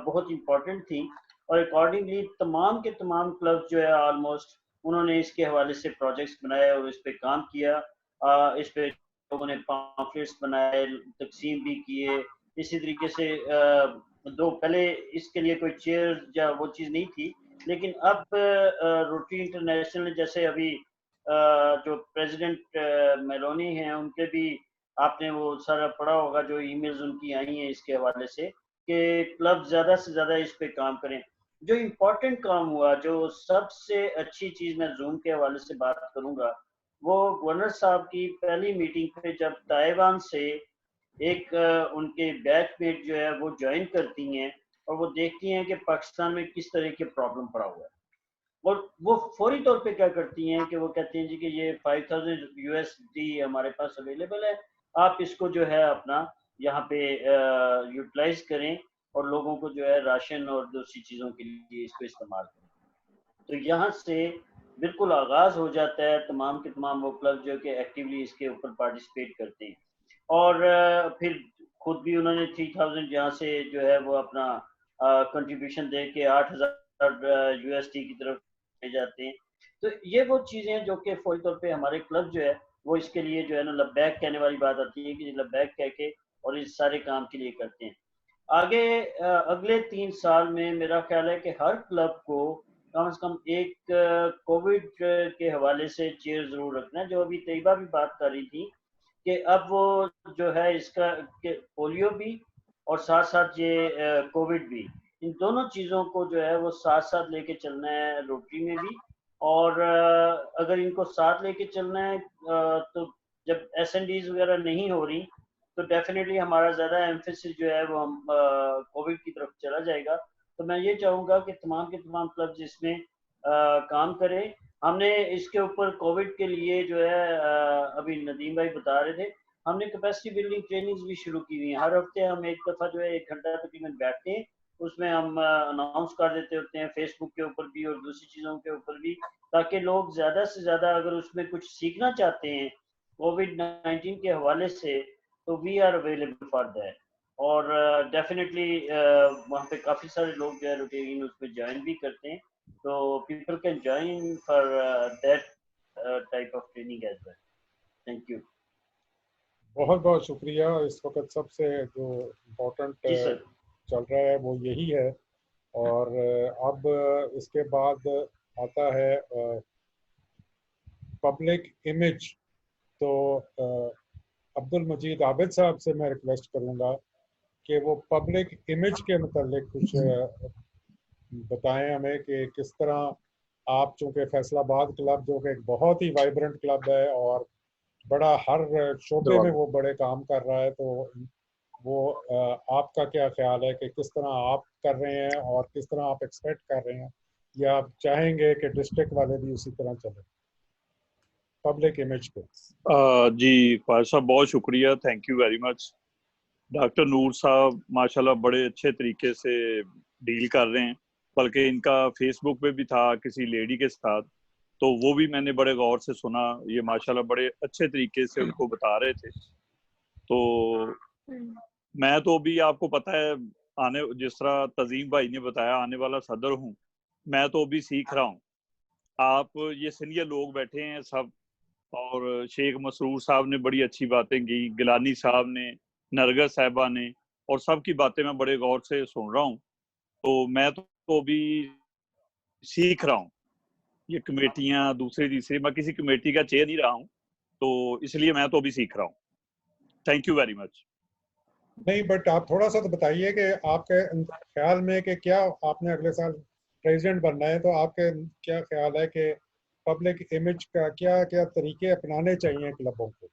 बहुत इम्पोर्टेंट थी, और अकॉर्डिंगली तमाम के तमाम क्लब जो है ऑलमोस्ट उन्होंने इसके हवाले से प्रोजेक्ट्स बनाए और इस पे काम किया। इस पे लोगों ने पॉम्फलेट्स बनाए, तकसीम भी किए। इसी तरीके से दो पहले इसके लिए कोई चेयर या वो चीज़ नहीं थी, लेकिन अब रोटरी इंटरनेशनल ने जैसे अभी जो प्रेसिडेंट मेलोनी हैं उनके भी आपने वो सारा पढ़ा होगा जो ईमेल्स उनकी आई हैं इसके हवाले से कि क्लब ज़्यादा से ज़्यादा इस पे काम करें। जो इम्पोर्टेंट काम हुआ, जो सबसे अच्छी चीज़ मैं जूम के हवाले से बात करूँगा, वो गवर्नर साहब की पहली मीटिंग पे जब ताइवान से एक उनके बैचमेट जो है वो ज्वाइन करती हैं और वो देखती हैं कि पाकिस्तान में किस तरह के प्रॉब्लम पड़ा हुआ है, और वो फौरी तौर पे क्या करती हैं कि वो कहती हैं जी कि ये 5000 USD हमारे पास अवेलेबल है, आप इसको जो है अपना यहाँ पे यूटिलाइज करें और लोगों को जो है राशन और दूसरी चीज़ों के लिए इसको इस्तेमाल करें। तो यहाँ से बिल्कुल आगाज़ हो जाता है, तमाम के तमाम वो क्लब जो कि एक्टिवली इसके ऊपर पार्टिसिपेट करते हैं, और फिर खुद भी उन्होंने 3000 यहाँ से जो है वो अपना कंट्रीब्यूशन दे के 8000 USD की तरफ ले जाते हैं। तो ये वो चीज़ें जो कि फौरी तौर पे हमारे क्लब जो है वो इसके लिए जो है ना लब्बैक कहने वाली बात आती है कि लब्बैक कह के और इस सारे काम के लिए करते हैं। आगे अगले 3 साल में मेरा ख्याल है कि हर क्लब को कम से कम एक कोविड के हवाले से चेयर ज़रूर रखना है। जो अभी तैयबा भी बात कर रही थी कि अब वो जो है इसका पोलियो भी और साथ साथ ये कोविड भी, इन दोनों चीज़ों को जो है वो साथ साथ लेके चलना है रोटरी में भी। और अगर इनको साथ लेके चलना है तो जब SNDs वगैरह नहीं हो रही तो डेफिनेटली हमारा ज़्यादा एम्फेसिस जो है वो हम कोविड की तरफ चला जाएगा। तो मैं ये चाहूँगा कि तमाम के तमाम क्लब्स इसमें काम करें। हमने इसके ऊपर कोविड के लिए जो है अभी नदीम भाई बता रहे थे, हमने कैपेसिटी बिल्डिंग ट्रेनिंग्स भी शुरू की हुई हैं। हर हफ्ते हम एक दफ़ा जो है 1 घंटा तकरीबन बैठते हैं, उसमें हम अनाउंस कर देते होते हैं फेसबुक के ऊपर भी और दूसरी चीज़ों के ऊपर भी, ताकि लोग ज़्यादा से ज़्यादा अगर उसमें कुछ सीखना चाहते हैं कोविड-19 के हवाले से तो we are available for that. और डेफिनेटली वहाँ पे काफ़ी सारे लोग जो है रोटेरियन उसमें ज्वाइन भी करते हैं, तो people can join for that type of training as well. Thank you. बहुत बहुत शुक्रिया। इस वक्त सबसे जो इम्पोर्टेंट चल रहा है वो यही है, और अब इसके बाद आता है पब्लिक इमेज। तो अब्दुल मजीद आबिद साहब से मैं रिक्वेस्ट करूंगा कि वो पब्लिक इमेज के मतलब कुछ बताएं हमें कि किस तरह आप, चूंकि फैसलाबाद क्लब जो कि एक बहुत ही वाइब्रेंट क्लब है और बड़ा हर शोबे में वो बड़े काम कर रहा है, तो वो आपका क्या ख्याल है कि किस तरह आप कर रहे हैं और किस तरह आप एक्सपेक्ट कर रहे हैं या आप चाहेंगे कि डिस्ट्रिक्ट वाले भी उसी तरह चले पब्लिक इमेज पे? जी फायर साहब बहुत शुक्रिया, thank you very much. Doctor Noor साहब माशाल्लाह बड़े अच्छे तरीके से डील कर रहे हैं, बल्कि इनका फेसबुक पे भी था किसी लेडी के साथ तो वो भी मैंने बड़े गौर से सुना। ये माशाल्लाह बड़े अच्छे तरीके से उनको बता रहे थे। तो मैं तो भी आपको पता है जिस तरह तजीम भाई ने बताया आने वाला सदर हूँ, मैं तो अभी सीख रहा हूँ। आप ये सीनियर लोग बैठे हैं सब, और शेख मसरूर साहब ने बड़ी अच्छी बातें की, गिलानी साहब ने, नरगस साहिबा ने, और सब की बातें मैं बड़े गौर से सुन रहा हूँ। तो मैं तो अभी सीख रहा हूँ ये कमेटियां दूसरी तीसरी, मैं किसी कमेटी का चेयर नहीं रहा हूँ, तो इसलिए मैं तो अभी सीख रहा हूँ। Thank you very much. नहीं, बट आप थोड़ा सा तो बताइए कि आपके ख्याल में कि क्या आपने अगले साल प्रेसिडेंट बनना है, तो आपके क्या ख्याल है कि पब्लिक इमेज का क्या क्या तरीके अपनाने चाहिए क्लबों को?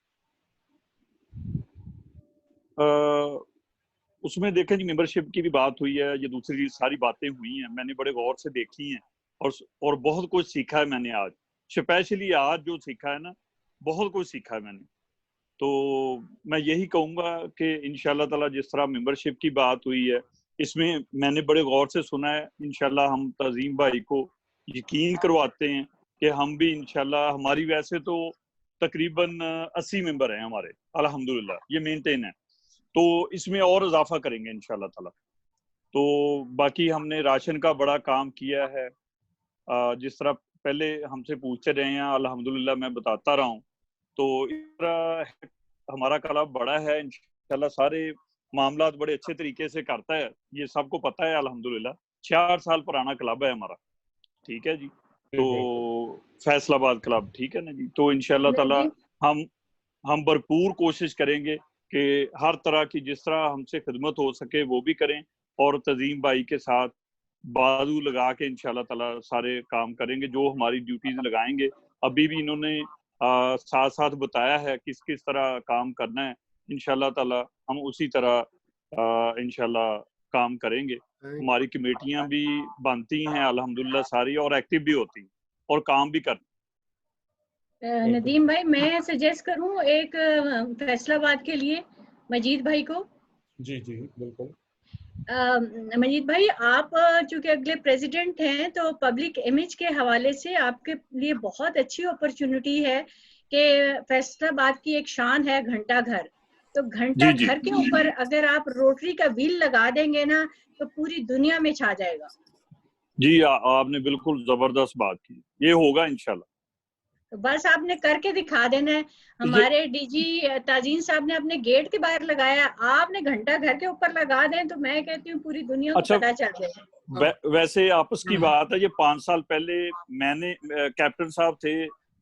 उसमें देखें जी, मेंबरशिप की भी बात हुई है, ये दूसरी सारी बातें हुई हैं, मैंने बड़े गौर से देखी हैं, और बहुत कुछ सीखा है मैंने आज, स्पेशली आज जो सीखा है ना, बहुत कुछ सीखा है मैंने। तो मैं यही कहूँगा कि इंशाल्लाह ताला जिस तरह मेंबरशिप की बात हुई है, इसमें मैंने बड़े गौर से सुना है। इंशाल्लाह हम तजीम भाई को यकीन करवाते हैं कि हम भी इंशाल्लाह, हमारी वैसे तो तकरीबन 80 मेंबर हैं हमारे, अल्हम्दुलिल्लाह ये मेंटेन है, तो इसमें और इजाफा करेंगे इंशाल्लाह ताला। तो बाकी हमने राशन का बड़ा काम किया है, जिस तरह पहले हमसे पूछते रहे हैं, अल्हम्दुलिल्लाह मैं बताता रहा हूँ। तो इस तरह हमारा क्लब बड़ा है, इंशाल्लाह सारे मामलात बड़े अच्छे तरीके से करता है, ये सबको पता है अल्हम्दुलिल्लाह। 4 साल पुराना क्लब है हमारा, ठीक है जी। तो फैसलाबाद क्लब, ठीक है ना जी। तो इंशाल्लाह ताला हम भरपूर कोशिश करेंगे कि हर तरह की जिस तरह हमसे खिदमत हो सके वो भी करें, और तजीम भाई के साथ बाजू लगा के इंशाल्लाह ताला सारे काम करेंगे जो हमारी ड्यूटीज लगाएंगे। अभी भी इन्होंने साथ साथ बताया है किस किस तरह काम करना है, इंशाल्लाह ताला हम उसी तरह इंशाल्लाह काम करेंगे। हमारी कमेटियां भी बनती हैं अल्हम्दुलिल्लाह सारी, और एक्टिव भी होती हैं और काम भी करती। नदीम भाई, मैं सजेस्ट करूं एक फैसलाबाद के लिए मजीद भाई को। जी जी बिल्कुल। मजीद भाई, आप चूंकि अगले प्रेसिडेंट हैं, तो पब्लिक इमेज के हवाले से आपके लिए बहुत अच्छी अपॉर्चुनिटी है कि फैसलाबाद की एक शान है घंटा घर, तो घंटा घर के ऊपर अगर आप रोटरी का व्हील लगा देंगे ना, तो पूरी दुनिया में छा जाएगा। जी आपने बिल्कुल जबरदस्त बात की, ये होगा इंशाल्लाह। तो बस आपने करके दिखा देना है। हमारे डीजी ताजीन साहब ने अपने गेट के बाहर लगाया, आपने घंटा घर के ऊपर लगा दें, तो मैं कहती हूँ पूरी दुनिया को पता चल जाएगा। वैसे आपस की बात है, ये 5 साल पहले मैंने, कैप्टन साहब थे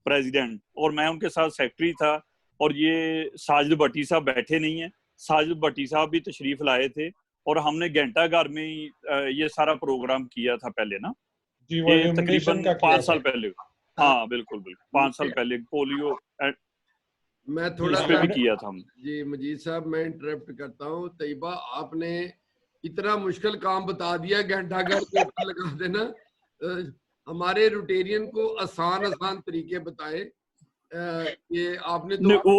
प्रेसिडेंट और मैं उनके साथ सेक्रेटरी था, और ये साजिद भट्टी साहब बैठे नहीं है, साजिद भट्टी साहब भी तशरीफ लाए थे, और हमने घंटा घर में ही ये सारा प्रोग्राम किया था पहले ना, ये तकरीबन 5 साल पहले। हाँ बिल्कुल बिल्कुल, 5 साल पहले पोलियो मैं थोड़ा सा भी किया था हम। जी मजीद साहब, मैं इंटरप्ट करता हूँ। तैयबा, आपने इतना मुश्किल काम बता दिया, घंटा घर के ऊपर लगा देना। हमारे रोटेरियन को आसान आसान तरीके बताए। ये आपने तो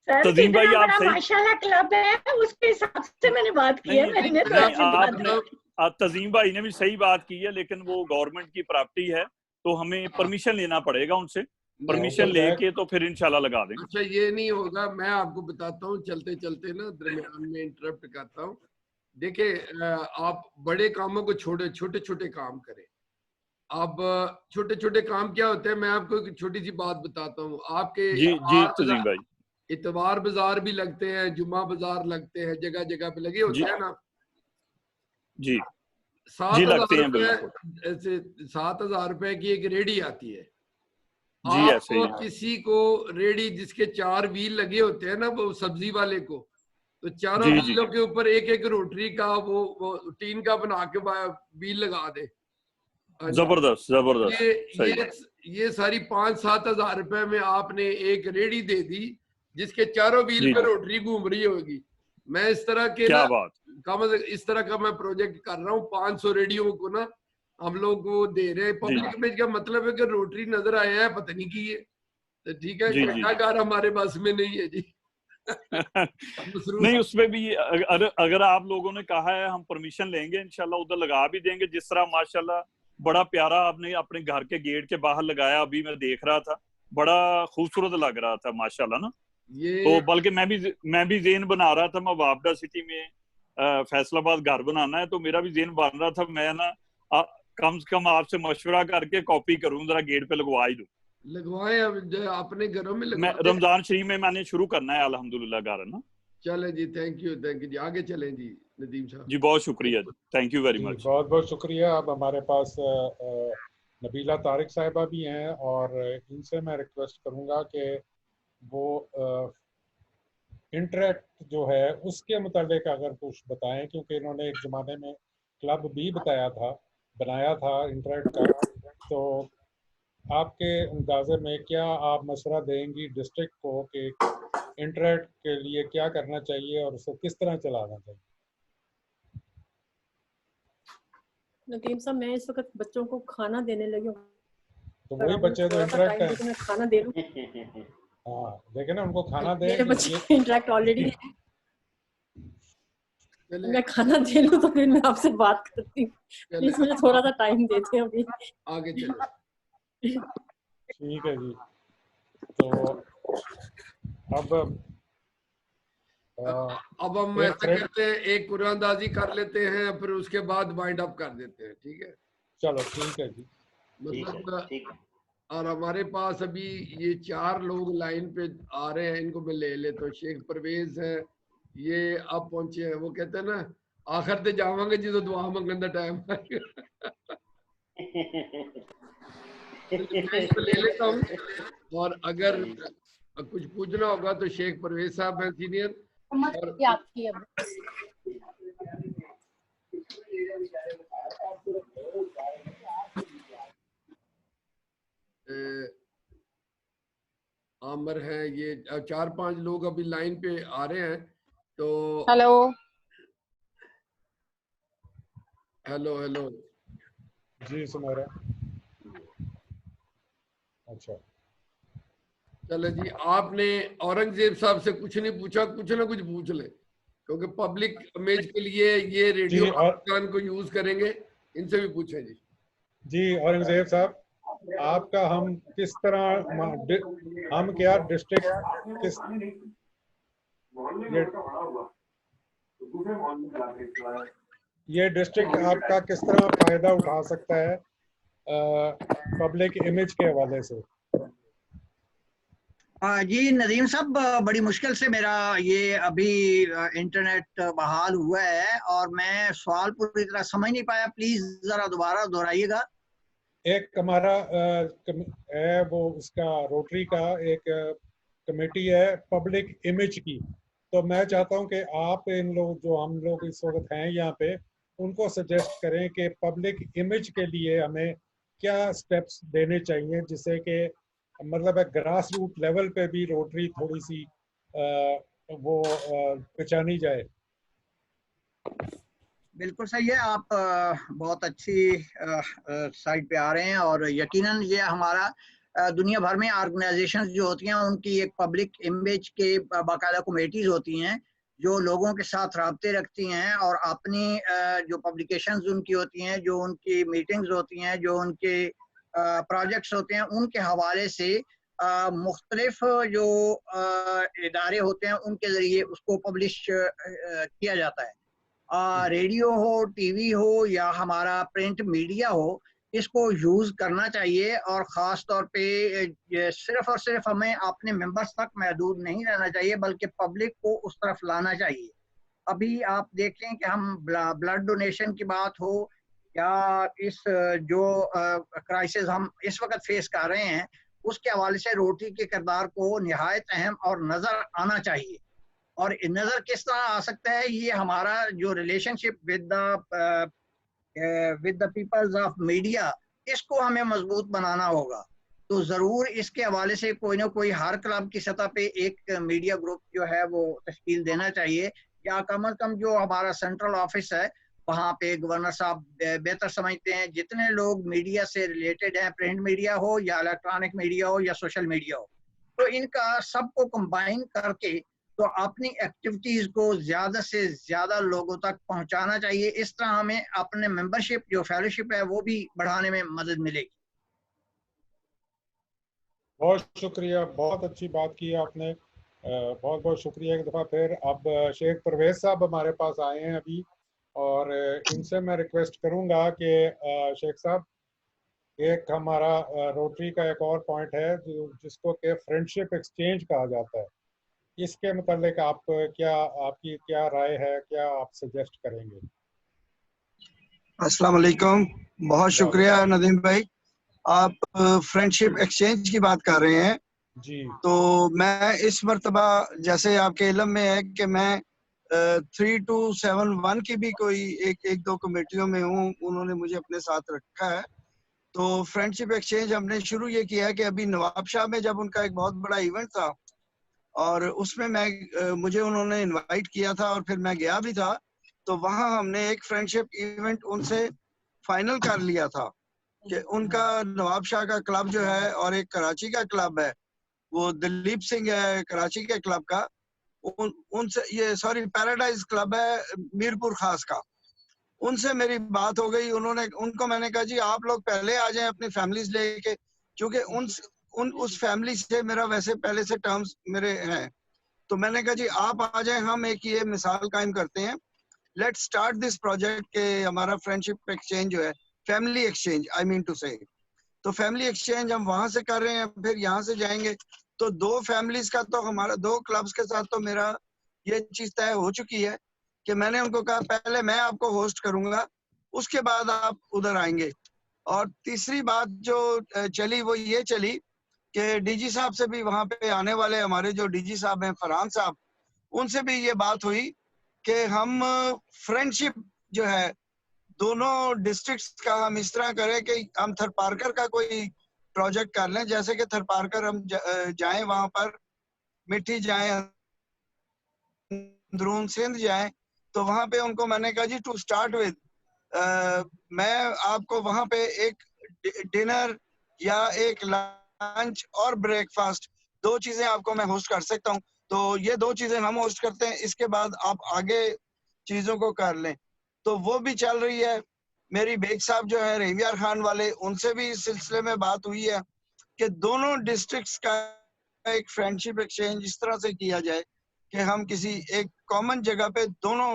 तजीम भाई आप सही, माशाल्लाह क्लब है, उसके हिसाब से मैंने बात की है। मैंने तो तजीम भाई ने भी सही बात की है, लेकिन वो गवर्नमेंट की प्रॉपर्टी है, तो हमें परमिशन लेना पड़ेगा उनसे, परमिशन लेके तो फिर इंशाल्लाह लगा देंगे। अच्छा, ये नहीं होगा, मैं आपको बताता हूँ चलते चलते ना, दरमियान में इंटरप्ट करता हूँ। देखिए, आप बड़े कामों को छोटे छोटे काम करें। अब छोटे छोटे काम क्या होते हैं, मैं आपको एक छोटी सी बात बताता हूँ। आपके इतवार बाजार भी लगते हैं, जुम्मा बाजार लगते हैं, जगह जगह पे लगे होते हैं ना जी। 7,000 रुपए, 7,000 रुपए की एक रेडी आती है। आप किसी को रेडी जिसके 4 व्हील लगे होते हैं ना, वो सब्जी वाले को, तो चारों व्हीलों के ऊपर एक एक रोटरी का वो टीन का बना के व्हील लगा दे। जबरदस्त जबरदस्त। ये सारी 5-7 हजार रुपए में आपने एक रेडी दे दी जिसके चारों व्हील पे रोटरी घूम रही होगी। मैं इस तरह के इस तरह का मैं प्रोजेक्ट कर रहा हूँ। 500 रेडियो को ना हम लोग को दे रहे हैं। पब्लिक इमेज का मतलब है कि रोटरी नजर आया है, पता नहीं की है, तो ठीक है, घंटाघर हमारे बस में नहीं है जी। नहीं, उसमें भी अगर आप लोगों ने कहा है, हम परमिशन लेंगे इंशाल्लाह, उधर लगा भी देंगे। जिस तरह माशाल्लाह बड़ा प्यारा आपने अपने घर के गेट के बाहर लगाया, अभी मैं देख रहा था, बड़ा खूबसूरत लग रहा था माशाल्लाह ना। तो बल्कि मैं भी ज़हन बना रहा था, मैं वापडा सिटी में फैसलाबाद घर बनाना है, तो मेरा भी ज़हन बन रहा था मैं ना कम से कम आपसे मशवरा करके कॉपी करूं, जरा गेट पे लगवा ही दूं। लगवाएं, अपने घरों में मैं रमजान शरीफ में मैंने शुरू करना है अल्हम्दुलिल्लाह घर ना। चले जी, थैंक यू जी, आगे चलें जी नदीम साहब जी। बहुत शुक्रिया जी, थैंक यू वेरी मच। बहुत बहुत शुक्रिया। अब हमारे पास नबीला तारिक साहिबा भी हैं और इनसे मैं रिक्वेस्ट करूंगा कि वो इंटरेक्ट जो है उसके मुताबिक अगर कुछ बताएं, क्योंकि इन्होंने एक ज़माने में क्लब भी बनाया था इंटरेक्ट का। तो आपके अंदाजे में क्या आप मशवरा देंगी डिस्ट्रिक्ट को कि इंटरेक्ट के लिए क्या करना चाहिए और उसे किस तरह चलाना चाहिए? नदीम साहब, मैं इस वक्त बच्चों को खाना देने लगी हूँ, तो वही बच्चे तो इंटरेक्ट है। मैं खाना दे लूं। हाँ, देखे ना, उनको खाना दें। मेरे बच्चे इंटरेक्ट ऑलरेडी है, मैं खाना दे लूं तो फिर मैं आपसे बात करती हूँ। प्लीज मुझे थोड़ा सा टाइम देते हैं अभी। आगे चलो। ठीक है जी। तो अब हम ऐसा करते हैं, एक कुरानदाजी कर लेते हैं, फिर उसके बाद वाइंड अप कर देते हैं, ठीक है? चलो ठीक है जी। मतलब और हमारे पास अभी ये 4 लोग लाइन पे आ रहे हैं, इनको मैं ले लेता हूँ। शेख परवेज है, ये अब पहुंचे हैं। वो कहते हैं ना, आखिर ते जावांगे जो दुआ मंगने का टाइम तो ले लेता हूँ, और अगर कुछ पूछना होगा तो शेख परवेज साहब हैं सीनियर। और आमर है, ये 4-5 लोग अभी लाइन पे आ रहे हैं। तो हेलो हेलो हेलो जी, सुना रहे। अच्छा, चले जी। आपने औरंगजेब साहब से कुछ नहीं पूछा, कुछ ना कुछ पूछ ले, क्योंकि पब्लिक इमेज के लिए ये रेडियो पाकिस्तान को यूज करेंगे। इनसे भी पूछे जी। जी औरंगजेब साहब, आपका हम किस तरह हम क्या डिस्ट्रिक्ट किस ये डिस्ट्रिक्ट आपका किस तरह फायदा उठा सकता है पब्लिक इमेज के हवाले से? जी नदीम साहब, बड़ी मुश्किल से मेरा ये अभी इंटरनेट बहाल हुआ है और मैं सवाल पूरी तरह समझ नहीं पाया, प्लीज जरा दोबारा दोहराइएगा। एक हमारा है वो उसका रोटरी का एक कमेटी है पब्लिक इमेज की, तो मैं चाहता हूं कि आप इन लोग जो हम लोग इस वक्त हैं यहाँ पे, उनको सजेस्ट करें कि पब्लिक इमेज के लिए हमें क्या स्टेप्स देने चाहिए, जिससे कि मतलब ग्रास रूट लेवल पे भी रोटरी थोड़ी सी वो पहचानी जाए। बिल्कुल सही है, आप बहुत अच्छी साइड पे आ रहे हैं और यकीनन ये हमारा दुनिया भर में ऑर्गेनाइजेशंस जो होती हैं उनकी एक पब्लिक इमेज के बाकायदा कमेटीज होती हैं जो लोगों के साथ राब्ते रखती हैं और अपनी जो पब्लिकेशंस उनकी होती हैं, जो उनकी मीटिंग्स होती हैं, जो उनके प्रोजेक्ट्स होते हैं, उनके हवाले से मुख्तलिफ जो इदारे होते हैं उनके ज़रिए उसको पब्लिश किया जाता है। रेडियो हो, टीवी हो या हमारा प्रिंट मीडिया हो, इसको यूज़ करना चाहिए और ख़ास तौर पे सिर्फ और सिर्फ हमें अपने मेंबर्स तक महदूद नहीं रहना चाहिए बल्कि पब्लिक को उस तरफ लाना चाहिए। अभी आप देख लें कि हम ब्लड डोनेशन की बात हो या इस जो क्राइसिस हम इस वक्त फेस कर रहे हैं उसके हवाले से रोटरी के किरदार को निहायत अहम और नज़र आना चाहिए। और नज़र किस तरह आ सकता है, ये हमारा जो relationship with the peoples of media, इसको हमें मजबूत बनाना होगा। तो ज़रूर इसके हवाले से कोई ना कोई हर क्लब की सतह पे एक मीडिया ग्रुप जो है वो तश्कील देना चाहिए, या कम अज़ कम जो हमारा सेंट्रल ऑफिस है वहाँ पे गवर्नर साहब बेहतर समझते हैं, जितने लोग मीडिया से रिलेटेड हैं, प्रिंट मीडिया हो या इलेक्ट्रॉनिक मीडिया हो या सोशल मीडिया हो, तो इनका सबको कंबाइन करके तो अपनी एक्टिविटीज को ज्यादा से ज्यादा लोगों तक पहुंचाना चाहिए। इस तरह हमें अपने मेंबरशिप जो फेलोशिप है वो भी बढ़ाने में मदद मिलेगी। बहुत शुक्रिया, बहुत अच्छी बात की आपने, बहुत बहुत शुक्रिया एक दफ़ा फिर। अब शेख परवेज साहब हमारे पास आए हैं अभी, और इनसे मैं रिक्वेस्ट करूंगा कि शेख साहब, एक हमारा रोटरी का एक और पॉइंट है जिसको कि फ्रेंडशिप एक्सचेंज कहा जाता है, इसके मतलब आप आपकी क्या राय है, क्या आप सजेस्ट करेंगे? अस्सलाम वालेकुम, बहुत शुक्रिया नदीम भाई, आप फ्रेंडशिप एक्सचेंज की बात कर रहे हैं जी। तो मैं इस मर्तबा, जैसे आपके इल्म में है कि मैं 3271 की भी कोई एक दो कमेटियों में हूँ, उन्होंने मुझे अपने साथ रखा है। तो फ्रेंडशिप एक्सचेंज हमने शुरू ये किया है कि अभी नवाबशाह में जब उनका एक बहुत बड़ा इवेंट था और उसमें मुझे उन्होंने इनवाइट किया था और फिर मैं गया भी था, तो वहाँ हमने एक फ्रेंडशिप इवेंट उनसे फाइनल कर लिया था कि उनका नवाबशाह का क्लब जो है और एक कराची का क्लब है, वो दिलीप सिंह है कराची के क्लब का, उनसे ये सॉरी पैराडाइज क्लब है मीरपुर खास का, उनसे मेरी बात हो गई। उनको मैंने कहा जी आप लोग पहले आ जाएं अपनी फैमिलीज लेके, क्योंकि उस फैमिली से मेरा वैसे पहले से टर्म्स मेरे हैं। तो मैंने कहा जी आप आ जाएं, हम एक ये मिसाल कायम करते हैं, लेट्स स्टार्ट दिस प्रोजेक्ट के हमारा फ्रेंडशिप एक्सचेंज जो है, family exchange I mean to say. तो फैमिली एक्सचेंज हम वहां से कर रहे हैं, फिर यहाँ से जाएंगे। तो 2 फैमिलीज का तो हमारा 2 क्लब्स के साथ तो मेरा ये चीज तय हो चुकी है कि मैंने उनको कहा पहले मैं आपको होस्ट करूंगा, उसके बाद आप उधर आएंगे। और तीसरी बात जो चली वो ये चली कि डीजी साहब से भी वहां पे आने वाले हमारे जो डीजी साहब हैं फरहान साहब, उनसे भी ये बात हुई कि हम फ्रेंडशिप जो है दोनों डिस्ट्रिक्ट्स का हम इस तरह करें कि हम थरपारकर का कोई प्रोजेक्ट कर लें, जैसे कि थरपारकर हम जाएं, वहां पर मिट्टी जाएं, अंदरून सिंध जाएं, तो वहां पे उनको मैंने कहा जी टू स्टार्ट विद मैं आपको वहां पे एक डिनर या एक लंच और ब्रेकफास्ट 2 चीजें आपको मैं होस्ट कर सकता हूं। तो ये 2 चीजें हम होस्ट करते हैं, इसके बाद आप आगे चीजों को कर लें। तो वो भी चल रही है। मेरी बेग साहब जो है रेवियार खान वाले, उनसे भी इस सिलसिले में बात हुई है कि दोनों डिस्ट्रिक्ट्स का एक फ्रेंडशिप एक्सचेंज इस तरह से किया जाए कि हम किसी एक कॉमन जगह पे दोनों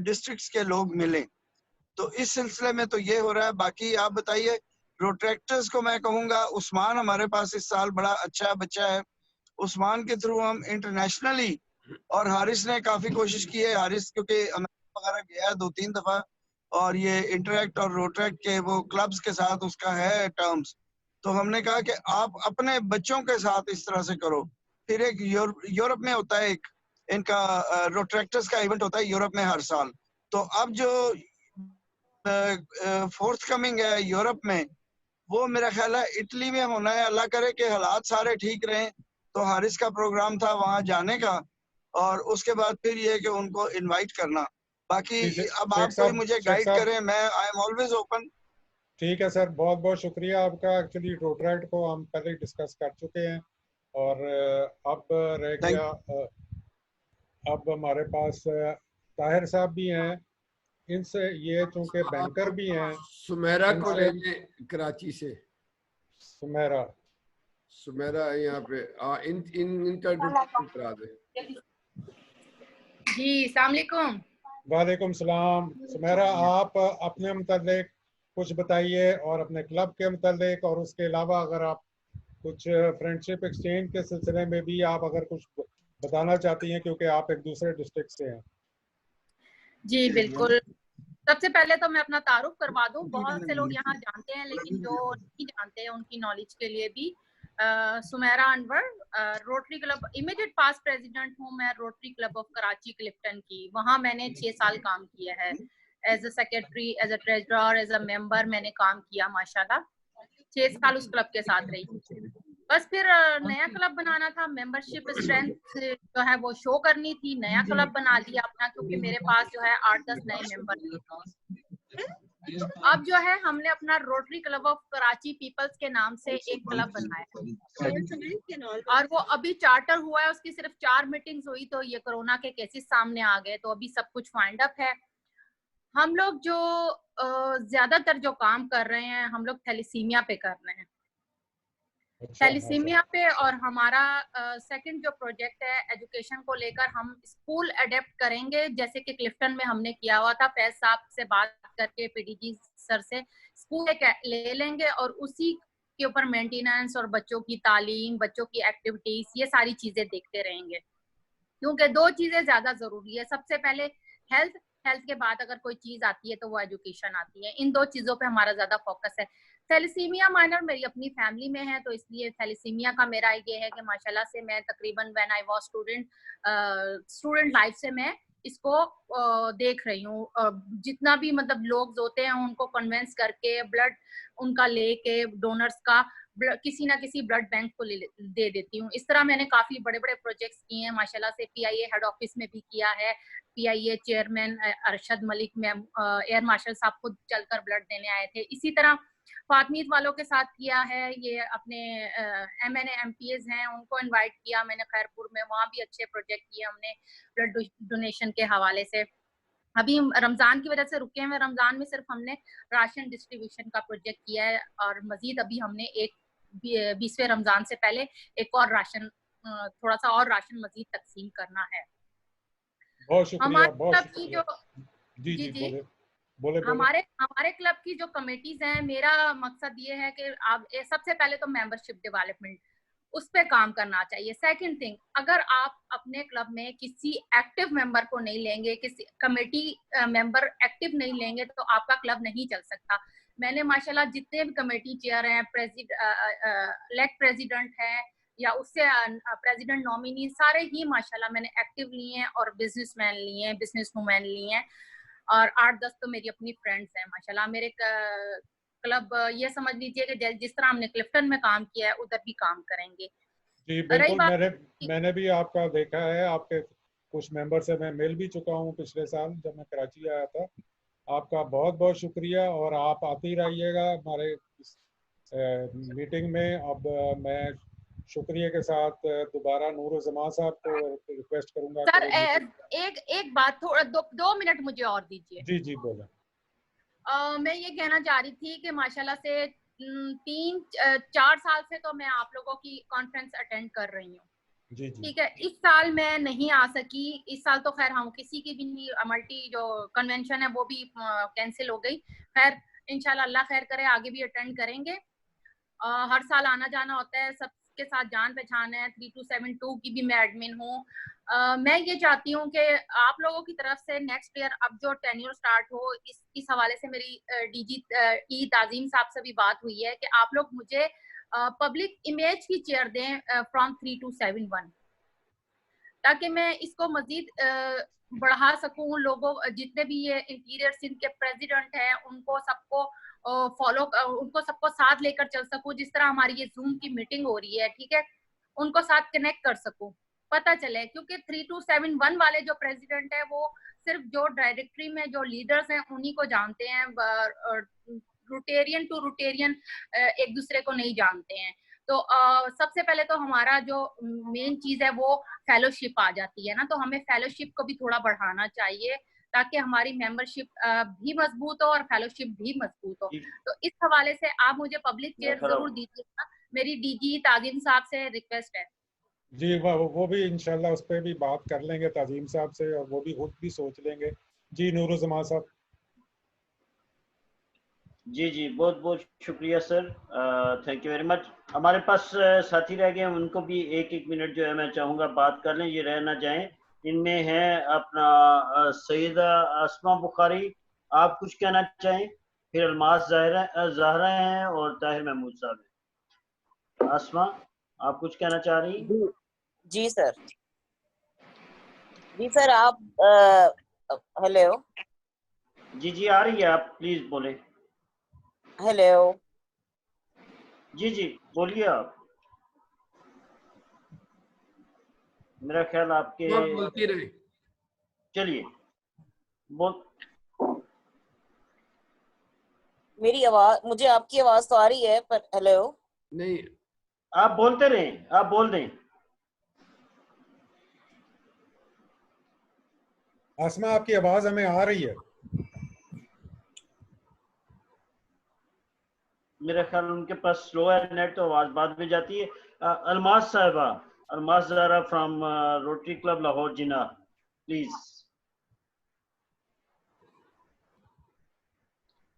डिस्ट्रिक्ट्स के लोग मिलें। तो इस सिलसिले में तो ये हो रहा है। बाकी आप बताइए, रोट्रैक्टर्स को मैं कहूँगा, उस्मान हमारे पास इस साल बड़ा अच्छा बच्चा है, उस्मान के थ्रू हम इंटरनेशनली, और हारिस ने काफी कोशिश की है, हारिस क्योंकि अमेरिका वगैरह गया है 2-3 दफा, और ये इंटरैक्ट और रोट्रैक्ट के वो क्लब्स के साथ उसका है टर्म्स। तो हमने कहा कि आप अपने बच्चों के साथ इस तरह से करो। फिर एक यूरोप में होता है, एक इनका रोट्रैक्टर्स का इवेंट होता है यूरोप में हर साल। तो अब जो फोर्थ कमिंग है यूरोप में, वो मेरा ख्याल है इटली में होना है। अल्लाह करे कि हालात सारे ठीक रहें। तो हारिस का प्रोग्राम था वहां जाने का, और उसके बाद फिर ये कि उनको इनवाइट करना। बाकी अब आप कोई मुझे गाइड करें, मैं आई एम ऑलवेज ओपन। ठीक है सर, बहुत बहुत शुक्रिया आपका। एक्चुअली रोटराइट को हम पहले डिस्कस कर चुके हैं, और अब रह गया, अब हमारे पास ताहिर साहब भी हैं, इनसे ये चूंकि बैंकर भी हैं। सुमेरा को ले लें कराची से। सुमेरा यहाँ पे इनका इंट्रोडक्शन करा दे। जी अस्सलाम वालेकुम। वालेकुम सलाम। सुमेरा, आप अपने मुतालिक कुछ बताइए और अपने क्लब के मुतालिक, और उसके अलावा अगर आप कुछ फ्रेंडशिप एक्सचेंज के सिलसिले में भी आप अगर कुछ बताना चाहती हैं, क्योंकि आप एक दूसरे डिस्ट्रिक्ट से हैं। जी बिल्कुल। सबसे पहले तो मैं अपना तारुफ करवा दूं, बहुत से लोग यहाँ जानते हैं लेकिन जो नहीं जानते हैं उनकी नॉलेज के लिए भी। Sumera Anwar, Rotary Club immediate past president हूँ मैं Rotary Club of Karachi Clifton की। वहाँ मैंने 6 साल काम किया है, as a secretary, as a treasurer, as a member मैंने काम किया माशाल्लाह। 6 साल उस क्लब के साथ रही। बस फिर नया क्लब बनाना था, मेंबरशिप स्ट्रेंथ जो है वो शो करनी थी। नया क्लब बना लिया अपना, क्योंकि मेरे पास जो है 8-10 नए मेंबर थे। अब जो है हमने अपना Rotary Club of Karachi Peoples के नाम से एक क्लब बनाया है और वो अभी चार्टर हुआ है। उसकी सिर्फ 4 मीटिंग्स हुई तो ये कोरोना के केसेस सामने आ गए, तो अभी सब कुछ वाइंड अप है। हम लोग जो ज्यादातर जो काम कर रहे हैं हम लोग थैलेसीमिया पे कर रहे हैं, थैलेसीमिया पे। और हमारा सेकंड जो प्रोजेक्ट है एजुकेशन को लेकर, हम स्कूल अडेप्ट करेंगे जैसे कि क्लिफ्टन में हमने किया हुआ था। फैज साहब से बात करके पीडीजी सर से स्कूल ले लेंगे और उसी के ऊपर मेंटेनेंस और बच्चों की तालीम, बच्चों की एक्टिविटीज, ये सारी चीजें देखते रहेंगे, क्योंकि 2 चीजें ज्यादा जरूरी है। सबसे पहले हेल्थ, हेल्थ के बाद अगर कोई चीज आती है तो वो एजुकेशन आती है। इन 2 चीजों पे हमारा ज्यादा फोकस है। थैलेसीमिया माइनर मेरी अपनी फैमिली में है, तो इसलिए थैलेसीमिया का मेरा ये है कि माशाल्लाह से मैं तकरीबन when I was student life से मैं इसको देख रही हूँ। जितना भी मतलब लोग होते हैं उनको कन्विंस करके ब्लड उनका लेके डोनर्स का किसी ना किसी ब्लड बैंक को दे देती हूँ। इस तरह मैंने काफी बड़े बड़े प्रोजेक्ट्स किए हैं माशाल्लाह से। पीआईए हेड ऑफिस में भी किया है, PIA chairman Arshad Malik ma'am air marshal साहब खुद चलकर ब्लड देने आए थे। इसी तरह फातमीद वालों के साथ किया है, ये अपने एमएनए एमपीएस हैं उनको इनवाइट किया मैंने खैरपुर में, वहाँ भी अच्छे प्रोजेक्ट किए हमने ब्लड डोनेशन के हवाले से। अभी रमजान की वजह से रुके हैं, रमजान में सिर्फ हमने राशन डिस्ट्रीब्यूशन का प्रोजेक्ट किया है और मजीद अभी हमने एक 20वें रमजान से पहले एक और राशन, थोड़ा सा और राशन मजीद तकसीम करना है। बहुत शुक्रिया, हमारे बहुत क्लब की शुक्रिया। जो जी बोले। हमारे क्लब की जो कमेटीज हैं, मेरा मकसद ये है कि आप सबसे पहले तो मेंबरशिप डेवलपमेंट उस पे काम करना चाहिए। सेकंड थिंग, अगर आप अपने क्लब में किसी एक्टिव मेंबर को नहीं लेंगे, किसी कमेटी मेंबर एक्टिव नहीं लेंगे तो आपका क्लब नहीं चल सकता। मैंने माशाल्लाह जितने भी कमेटी चेयर हैं, इलेक्ट प्रेसिडेंट है या उससे प्रेसिडेंट नॉमिनी, सारे ही माशाल्लाह मैंने एक्टिव लिए हैं और बिजनेसमैन लिए हैं, बिजनेस वुमेन लिए हैं और 8-10 तो मेरी अपनी फ्रेंड्स हैं माशाल्लाह। मेरे क्लब ये समझ लीजिए कि जिस तरह हमने क्लिफ्टन में काम किया है उधर भी काम करेंगे। जी बिल्कुल, मैंने भी आपका देखा है, आपके कुछ मेंबर से मैं मिल भी चुका हूँ पिछले साल जब मैं कराची आया था। आपका बहुत बहुत शुक्रिया और आप आते ही रहिएगा हमारे इस मीटिंग में। अब मैं शुक्रिया के साथ दोबारा नूर जमा साहब को रिक्वेस्ट करूंगा। सर एक बात, थोड़ा 2 मिनट मुझे और दीजिए। जी बोले। मैं ये कहना चाह रही थी कि माशाल्लाह से 3-4 साल से तो मैं आप लोगों की कॉन्फ्रेंस अटेंड कर रही हूँ। जी ठीक है, इस साल मैं नहीं आ सकी। इस साल तो खैर हम किसी की भी नहीं, मल्टी जो कन्वेंशन है वो भी कैंसिल हो गई। खैर इंशाल्लाह अल्लाह खैर करे आगे भी अटेंड करेंगे। हर साल आना जाना होता है, सबके साथ जान पहचान है। 3272 की भी मैं एडमिन हूँ। मैं ये चाहती हूँ कि आप लोगों की तरफ से नेक्स्ट ईयर अब जो टेन्योर स्टार्ट हो, इस हवाले से मेरी डीजी ई ताजीम साहब से भी बात हुई है कि आप लोग मुझे पब्लिक इमेज की चेयर दें फ्रॉम 3271, ताकि मैं इसको मजीद बढ़ा सकूं। लोगों जितने भी ये इंटीरियर सिंध के प्रेसिडेंट हैं उनको सबको उनको सबको साथ लेकर चल सकूं। जिस तरह हमारी ये जूम की मीटिंग हो रही है, ठीक है, उनको साथ कनेक्ट कर सकूं, पता चले। क्योंकि 3271 वाले जो प्रेसिडेंट है वो सिर्फ जो डायरेक्टरी में जो लीडर्स हैं उन्हीं को जानते हैं, रोटेरियन टू रोटेरियन एक दूसरे को नहीं जानते हैं। तो सबसे पहले तो हमारा जो मेन चीज है वो फेलोशिप आ जाती है ना, तो हमें फेलोशिप को भी थोड़ा बढ़ाना चाहिए ताकि हमारी मेंबरशिप भी मजबूत हो और फेलोशिप भी मजबूत हो। तो इस हवाले से आप मुझे पब्लिक चेयर जरूर दीजिएगा, मेरी डीजी ताजीम साहब से रिक्वेस्ट है। जी वो भी इंशाल्लाह उस पर भी बात कर लेंगे ताजीम साहब से और वो भी खुद भी सोच लेंगे। जी नूर जमा साहब। जी बहुत बहुत शुक्रिया sir, thank you very much. हमारे पास साथी रह गए हैं, उनको भी एक मिनट जो है मैं चाहूँगा बात कर लें, ये रह ना जाएं। इनमें है अपना सईदा आसमा बुखारी, आप कुछ कहना चाहें? फिर अलमास ज़हरा हैं और ताहिर महमूद साहब हैं। आसमा आप कुछ कहना चाह रही? जी सर, आप हेलो। जी आ रही है, आप प्लीज बोले। हेलो। जी बोलिए आप। मेरा ख्याल आपके बोलती रहे। चलिए बोल। जी। मेरी आवाज, मुझे आपकी आवाज तो आ रही है पर हेलो नहीं, आप बोलते रहें, आप बोल दें। आसमा आपकी आवाज हमें आ रही है। मेरे ख्याल उनके पास स्लो है नेट, तो आवाज बाद में जाती है। अलमास साहिबा, Almas Zara from Rotary Club Lahore Jinnah, please.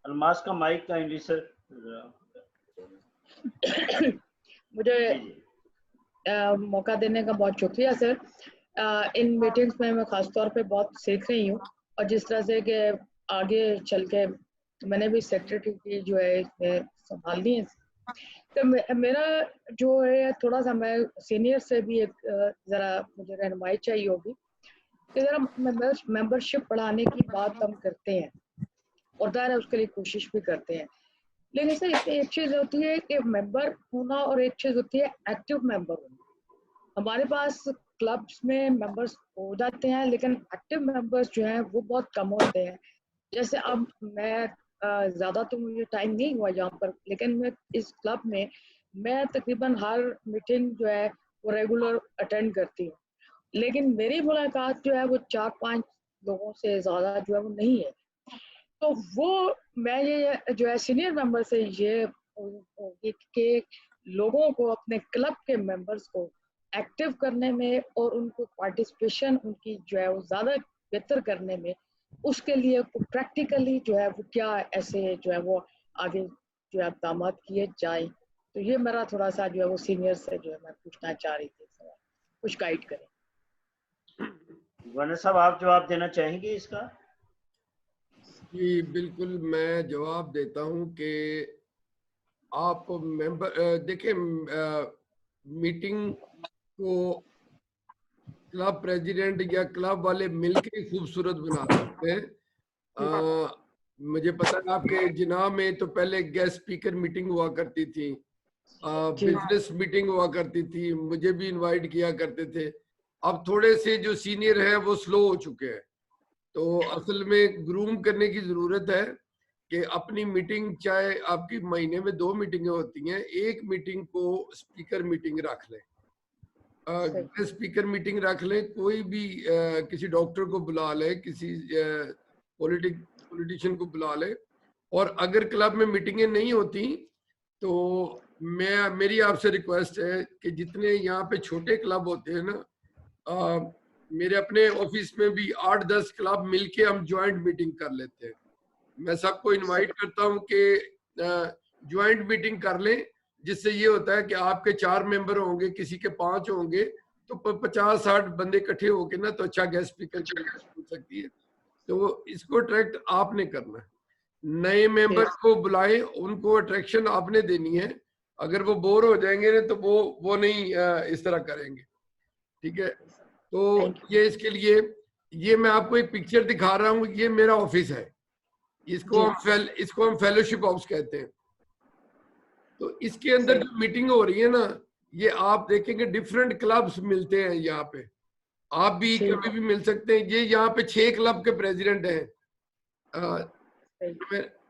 Almas का माइक काइंडली सर। मुझे मौका देने का बहुत शुक्रिया सर। इन मीटिंग्स में मैं खास तौर पे बहुत सीख रही हूँ, और जिस तरह से कि आगे चल के मैंने भी सेक्रेटरी की जो है इसमें संभालनी है, तो मेरा जो है थोड़ा सा, मैं सीनियर से भी एक ज़रा मुझे रहनुमाई चाहिए होगी कि ज़रा मेंबरशिप बढ़ाने की बात हम करते हैं और दायरा उसके लिए कोशिश भी करते हैं, लेकिन सर इसमें एक चीज़ होती है कि मेंबर होना और एक चीज़ होती है एक्टिव मेंबर होना। हमारे पास क्लब्स में मेंबर्स हो जाते हैं, लेकिन एक्टिव मेंबर्स जो हैं वो बहुत कम होते हैं। जैसे अब मैं ज़्यादा तो मुझे टाइम नहीं हुआ यहाँ पर, लेकिन मैं इस क्लब में मैं तकरीबन हर मीटिंग जो है वो रेगुलर अटेंड करती हूँ, लेकिन मेरी मुलाकात जो है वो 4-5 लोगों से ज़्यादा जो है वो नहीं है। तो वो मैं ये जो है सीनियर मेंबर से ये कि लोगों को, अपने क्लब के मेंबर्स को एक्टिव करने में और उनको पार्टिसिपेशन उनकी जो है वो ज़्यादा बेहतर करने में, उसके लिए प्रैक्टिकली जो है वो क्या ऐसे जो है वो आगे जो है इक़दाम किए जाए। तो ये मेरा थोड़ा सा जो है वो सीनियर से जो है मैं पूछना चाह रही थी, कुछ गाइड करें। गवर्नर साहब, आप जवाब देना चाहेंगे इसका? जी बिल्कुल, मैं जवाब देता हूं कि आप मेंबर देखें, मीटिंग को क्लब प्रेसिडेंट या क्लब वाले मिलकर खूबसूरत बना सकते हैं। मुझे पता है आपके जिना में तो पहले गेस्ट स्पीकर मीटिंग हुआ करती थी, बिजनेस मीटिंग हुआ करती थी, मुझे भी इनवाइट किया करते थे। अब थोड़े से जो सीनियर हैं वो स्लो हो चुके हैं, तो असल में ग्रूम करने की जरूरत है कि अपनी मीटिंग, चाहे आपकी महीने में 2 मीटिंगें होती हैं, एक मीटिंग को स्पीकर मीटिंग रख लें, स्पीकर मीटिंग रख लें, कोई भी किसी डॉक्टर को बुला ले, किसी पॉलिटिशियन को बुला ले। और अगर क्लब में मीटिंगें नहीं होती तो मेरी आपसे रिक्वेस्ट है कि जितने यहाँ पे छोटे क्लब होते हैं ना, मेरे अपने ऑफिस में भी 8-10 क्लब मिलके हम ज्वाइंट मीटिंग कर लेते हैं। मैं सबको इनवाइट करता हूँ कि ज्वाइंट मीटिंग कर लें, जिससे ये होता है कि आपके 4 मेंबर होंगे, किसी के 5 होंगे, तो 50-60 बंदे इकट्ठे होके ना तो अच्छा गेस्ट स्पीकर हो सकती है। तो इसको अट्रैक्ट आपने करना है, नए मेंबर को बुलाएं, उनको अट्रैक्शन आपने देनी है। अगर वो बोर हो जाएंगे ना तो वो नहीं इस तरह करेंगे, ठीक है। तो ये इसके लिए, ये मैं आपको एक पिक्चर दिखा रहा हूँ, ये मेरा ऑफिस है, इसको हम फेलोशिप हाउस कहते हैं। तो इसके अंदर जो मीटिंग हो रही है ना, ये आप देखेंगे डिफरेंट क्लब्स मिलते हैं यहाँ पे, आप भी कभी भी मिल सकते हैं। ये यहाँ पे 6 क्लब के प्रेसिडेंट हैं।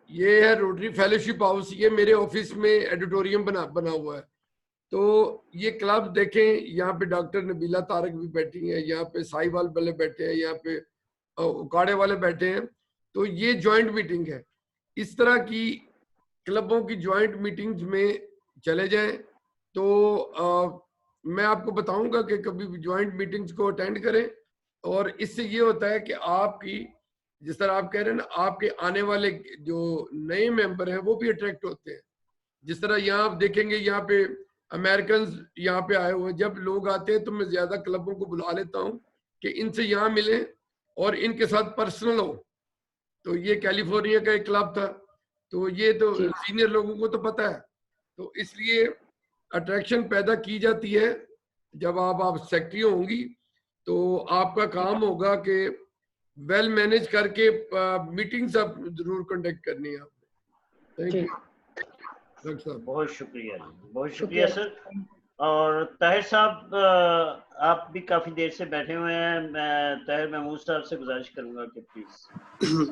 ये है रोटरी फेलोशिप हाउस, ये मेरे ऑफिस में एडिटोरियम बना हुआ है। तो ये क्लब देखें, यहाँ पे डॉक्टर नबीला तारक भी बैठी है, यहाँ पे साहिवाल वाले बैठे हैं, यहाँ पे उकाड़े वाले बैठे हैं। तो ये ज्वाइंट मीटिंग है। इस तरह की क्लबों की ज्वाइंट मीटिंग्स में चले जाएं तो मैं आपको बताऊंगा कि कभी ज्वाइंट मीटिंग्स को अटेंड करें, और इससे ये होता है कि आपकी, जिस तरह आप कह रहे हैं ना, आपके आने वाले जो नए मेंबर हैं वो भी अट्रैक्ट होते हैं। जिस तरह यहाँ आप देखेंगे, यहाँ पे अमेरिकन यहाँ पे आए हुए हैं, जब लोग आते हैं तो मैं ज्यादा क्लबों को बुला लेता हूँ कि इनसे यहाँ मिलें और इनके साथ पर्सनल हो। तो ये कैलिफोर्निया का एक क्लब था, तो ये तो सीनियर लोगों को तो पता है, तो इसलिए अट्रैक्शन पैदा की जाती है। जब आप सेक्रेटरी होंगी तो आपका काम होगा कि वेल मैनेज करके मीटिंग्स आप जरूर कंडक्ट करनी है आपने। Thank you. बहुत शुक्रिया, बहुत शुक्रिया सर। और ताहिर साहब, आप भी काफी देर से बैठे हुए हैं, मैं ताहिर महमूद साहब से गुजारिश करूंगा कि प्लीज।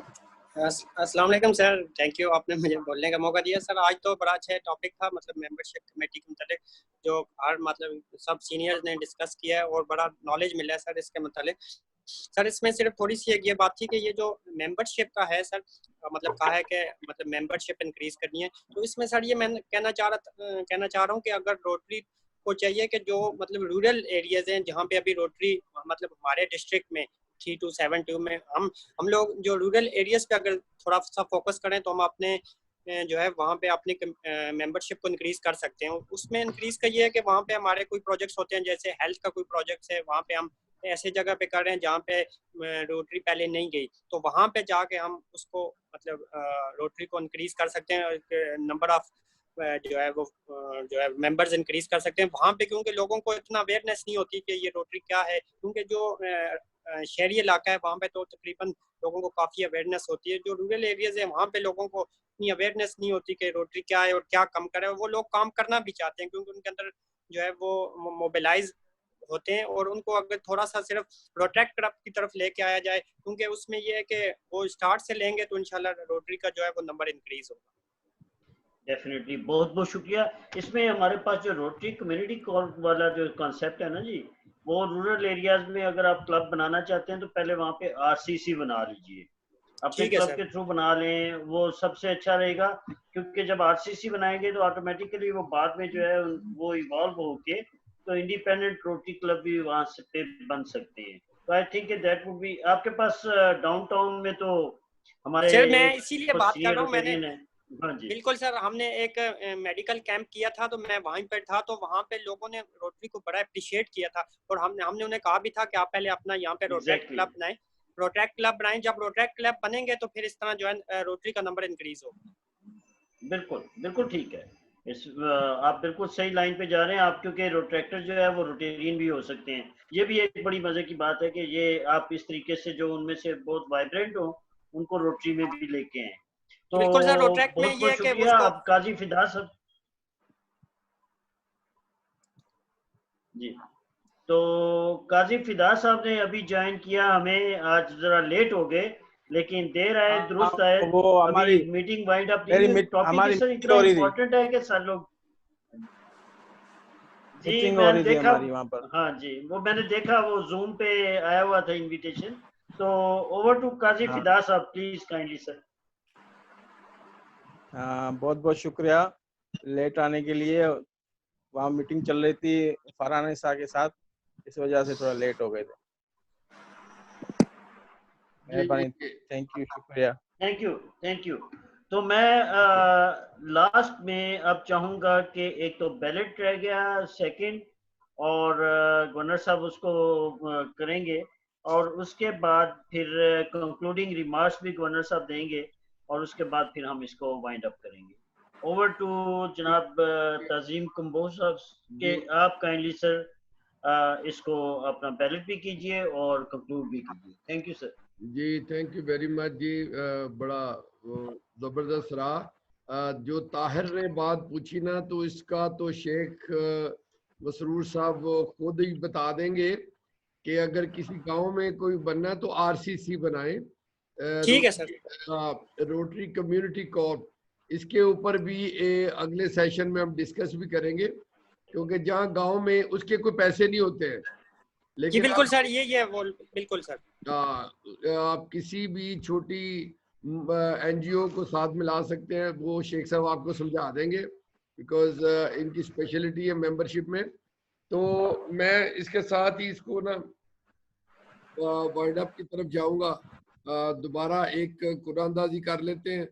अस्सलाम वालेकुम सर, थैंक यू, आपने मुझे बोलने का मौका दिया सर। आज तो बड़ा अच्छा टॉपिक था, मतलब मेंबरशिप कमेटी के मतलब जो हर मतलब सब सीनियर्स ने डिस्कस किया है और बड़ा नॉलेज मिला है सर इसके मतलब। सर इसमें सिर्फ थोड़ी सी ये बात थी कि ये जो मेंबरशिप का है सर, मतलब कहा है कि मतलब मेंबरशिप इंक्रीज करनी है, तो इसमें सर ये मैं कहना चाह रहा हूँ कि अगर रोटरी को चाहिए कि जो मतलब रूरल एरियाज हैं जहाँ पे अभी रोटरी मतलब हमारे डिस्ट्रिक्ट में 3272 में हम लोग जो रूरल एरियाज पे अगर थोड़ा सा फोकस करें तो हम अपने जो है वहाँ पे अपने मेंबरशिप को इंक्रीज कर सकते हैं। उसमें इंक्रीज का ये है कि वहाँ पे हमारे कोई प्रोजेक्ट्स होते हैं, जैसे हेल्थ का कोई प्रोजेक्ट्स है, वहाँ पे हम ऐसे जगह पे कर रहे हैं जहाँ पे रोटरी पहले नहीं गई, तो वहाँ पे जाके हम उसको मतलब रोटरी को इंक्रीज कर सकते हैं, नंबर ऑफ जो है वो जो है मेंबर्स इंक्रीज कर सकते हैं वहाँ पे, क्योंकि लोगों को इतना अवेयरनेस नहीं होती कि ये रोटरी क्या है, क्योंकि जो शहरी इलाका है वहाँ पे तो तकरीबन लोगों को काफ़ी अवेयरनेस होती है। जो रूरल एरियाज है वहाँ पे लोगों को इतनी अवेयरनेस नहीं होती कि रोटरी क्या है और क्या काम करे, वो लोग काम करना भी चाहते हैं क्योंकि उनके अंदर जो है वो मोबिलाइज होते हैं, और उनको अगर थोड़ा सा सिर्फ प्रोटेक्ट क्लब की तरफ लेके आया जाए, क्योंकि उसमें ये है कि वो स्टार्ट से लेंगे तो इंशाल्लाह रोटरी का जो है वो नंबर इंक्रीज होगा। डेफिनेटली, बहुत बहुत शुक्रिया। इसमें हमारे पास जो रोटरी कम्युनिटी कॉर्प वाला जो कॉन्सेप्ट है ना जी, वो रूरल एरियाज में अगर आप क्लब बनाना चाहते हैं तो पहले वहाँ पे आरसीसी बना लीजिए, अपने क्लब के थ्रू बना लें, वो सबसे अच्छा रहेगा, क्योंकि जब आरसीसी बनाएंगे तो ऑटोमेटिकली वो बाद में जो है वो इवॉल्व होके तो इंडिपेंडेंट रोटरी क्लब भी वहाँ से पे बन सकते हैं। तो I think that would be, आपके पास डाउनटाउन में तो हमारे सर मैं इसीलिए बात कर रहा हूँ, मैंने हाँ जी बिल्कुल सर, हमने एक मेडिकल कैंप किया था तो मैं वहीं पर था, तो वहाँ पे लोगों ने रोटरी को बड़ा अप्रिशिएट किया था, और हमने उन्हें कहा भी था कि आप पहले अपना यहाँ पे रोटेक्ट क्लब बनाएं, रोटेक्ट क्लब बनाएं, जब रोटेक्ट क्लब बनेंगे तो फिर इस तरह जो है रोटरी का नंबर इंक्रीज होगा। बिल्कुल बिल्कुल ठीक है, आप बिल्कुल सही लाइन पे जा रहे हैं आप, क्योंकि रोटेक्टर जो है वो रोटेरियन भी हो सकते हैं। ये भी एक बड़ी मजे की बात है कि ये आप इस तरीके से जो उनमें से बहुत वाइब्रेंट हो उनको रोटरी में भी लेके आए। तो बिल्कुल सर, रोटेक्ट में ये है कि शुक्रिया आप काजी फिदा साहब जी। तो काजी फिदा साहब ने अभी ज्वाइन किया, हमें आज जरा लेट हो गए लेकिन देर आए दुरुस्त आए। वो हमारी मीटिंग वाइंड अप टॉपिक इस इतना इम्पोर्टेंट है कि सब लोग जी मैंने देखा वहाँ पर, हाँ जी वो मैंने देखा, वो जूम पे आया हुआ था इनविटेशन। तो ओवर टू काजी फिदा साहब, प्लीज काइंडली सर। बहुत बहुत शुक्रिया लेट आने के लिए, वहाँ मीटिंग चल रही थी फरहान निसा के साथ, इस वजह से थोड़ा लेट हो गए थे। थैंक यू, शुक्रिया। Thank you. तो मैं लास्ट में अब चाहूंगा कि एक तो बैलेट रह गया सेकंड, और गवर्नर साहब उसको करेंगे, और उसके बाद फिर कंक्लूडिंग रिमार्क्स भी गवर्नर साहब देंगे, और उसके बाद फिर हम इसको वाइंड अप करेंगे। ओवर टू जनाब तजीम कंबोज साहब के, आप काइंडली सर इसको अपना बैलेट भी कीजिए और कंक्लूड भी कीजिए। Thank you sir. जी थैंक यू वेरी मच जी, बड़ा जबरदस्त रहा। जो ताहिर ने बात पूछी ना, तो इसका तो शेख मसरूर साहब खुद ही बता देंगे कि अगर किसी गांव में कोई बनना है तो आरसीसी बनाए, ठीक है सर, रोटरी कम्युनिटी कॉर्प। इसके ऊपर भी अगले सेशन में हम डिस्कस भी करेंगे, क्योंकि जहाँ गांव में उसके कोई पैसे नहीं होते हैं, लेकिन बिल्कुल सर, ये वो बिल्कुल सर, आप किसी भी छोटी एनजीओ को साथ मिला सकते हैं, वो शेख साहब आपको समझा देंगे, बिकॉज इनकी स्पेशलिटी है मेंबरशिप में। तो मैं इसके साथ ही इसको ना वाइंड अप की तरफ जाऊंगा। दोबारा एक कुरानदाजी कर लेते हैं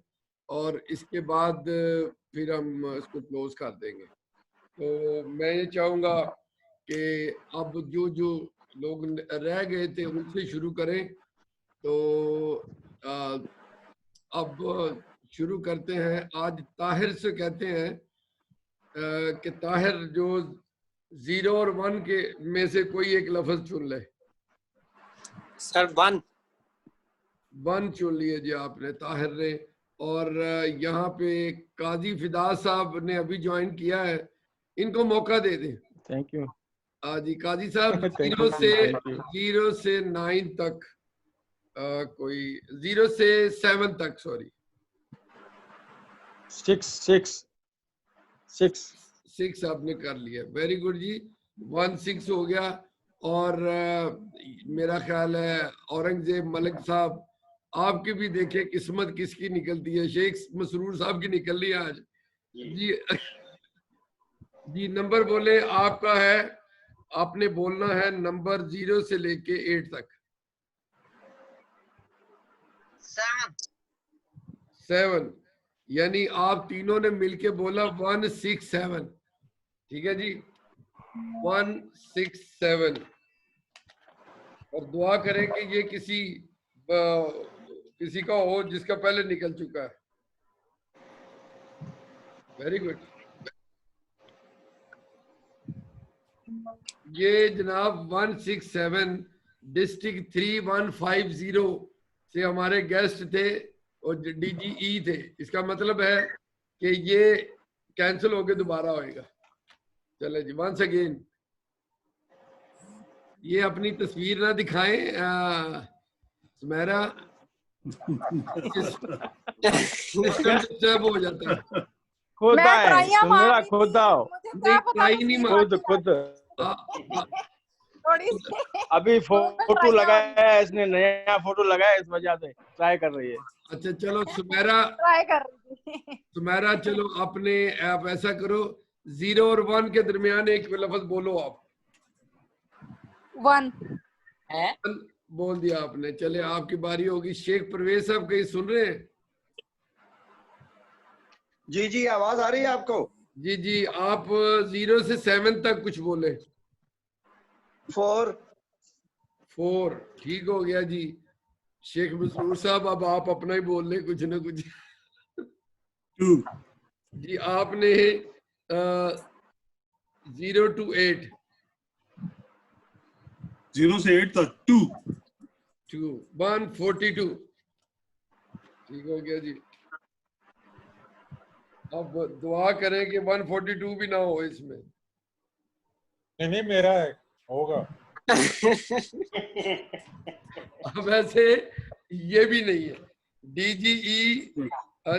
और इसके बाद फिर हम इसको क्लोज कर देंगे। तो मैं ये चाहूँगा कि अब जो जो लोग रह गए थे उनसे शुरू करें। तो अब शुरू करते हैं। आज ताहिर से कहते हैं कि ताहिर जो 0 और 1 के में से कोई एक लफ्ज चुन ले। सर 1 चुन लिए जी आपने, ताहिर ने। और यहाँ पे काजी फिदा साहब ने अभी ज्वाइन किया है, इनको मौका दे दें। थैंक यू जी काजी साहब। 0 से 9 तक कोई 0 से 7 तक, सॉरी 6 आपने कर लिया, वेरी गुड जी। 16 हो गया। और मेरा ख्याल है औरंगजेब मलिक साहब, आपकी भी देखे किस्मत किसकी निकलती है। शेख मसरूर साहब की निकल रही है आज जी। जी नंबर बोले, आपका है, आपने बोलना है नंबर 0 से लेके 8 तक। 7, यानी आप तीनों ने मिलके बोला 167, ठीक है जी, 167। और दुआ करें कि ये किसी का हो जिसका पहले निकल चुका है। Very good. ये जनाब 167 डिस्ट्रिक्ट 3150 से हमारे गेस्ट थे और DGE थे। इसका मतलब है कि ये कैंसिल होके दोबारा होएगा। चले जी, वंस अगेन। ये अपनी तस्वीर ना दिखाएं सुमेरा, डिस्टर्ब हो जाता है। खुद आए, सुमेरा खुद आओ। खुद अभी फोटो लगाया है इसने, नया फोटो लगाया, इस वजह से ट्राई कर रही है। अच्छा चलो सुमेरा, सुमेरा चलो अपने आप ऐसा करो, 0 और 1 के दरमियान एक लफ्ज बोलो आप। 1 बोल दिया आपने। चले आपकी बारी होगी। शेख परवेज साहब कहीं सुन रहे हैं? जी जी, आवाज आ रही है आपको? जी जी, आप 0 से 7 तक कुछ बोले। 4 ठीक हो गया जी। शेख मसरूर साहब अब आप अपना ही बोल ले कुछ ना कुछ। 2 जी आपने 0 to 8, 0 से 8 तक 2 142, ठीक हो गया जी। अब दुआ करें कि 142 भी ना हो इसमें। नहीं मेरा है, होगा। अब ऐसे ये भी नहीं है। DGE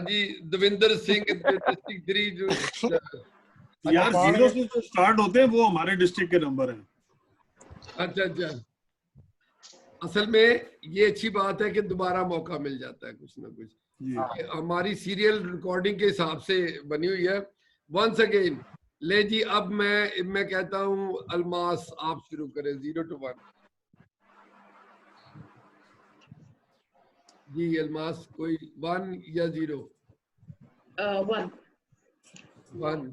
जी दविंदर सिंह डिस्ट्रिक्ट 3 जो यार 0 से जो स्टार्ट होते हैं वो हमारे डिस्ट्रिक्ट के नंबर हैं। अच्छा, असल में ये अच्छी बात है कि दोबारा मौका मिल जाता है कुछ ना कुछ। हमारी सीरियल रिकॉर्डिंग के हिसाब से बनी हुई है। वंस अगेन ले जी, अब मैं कहता हूँ अलमास आप शुरू करें। 0 to 1 जी। अलमास कोई 1 या 0? 1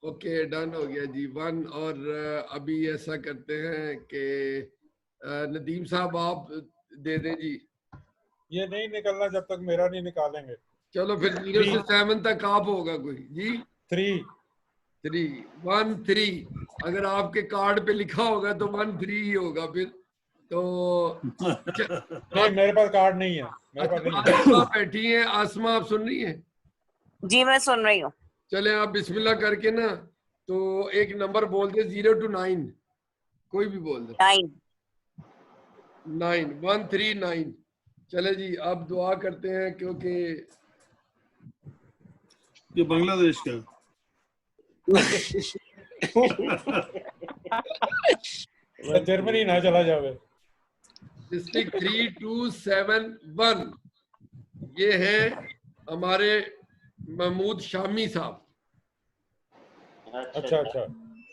ओके, डन हो गया जी 1। और अभी ऐसा करते हैं कि नदीम साहब आप दे दें जी। ये नहीं निकलना जब तक मेरा नहीं निकालेंगे। चलो फिर 0 से 7 तक आप होगा कोई जी। 3 1 3, अगर आपके कार्ड पे लिखा होगा तो 1 3 ही होगा फिर तो। नहीं मेरे पास कार्ड नहीं है, मेरे पास नहीं है। आसमा बैठी है, आसमा आप सुन रही हैं? जी मैं सुन रही हूँ। चले आप बिस्मिल्लाह करके ना तो एक नंबर बोल दे, 0 to 9, कोई भी बोल दे। 9 1 3 9। चले जी, अब दुआ करते हैं क्योंकि ये बांग्लादेश का जर्मनी ना चला जावे। डिस्ट्रिक्ट 3271 ये है हमारे महमूद शामी साहब। अच्छा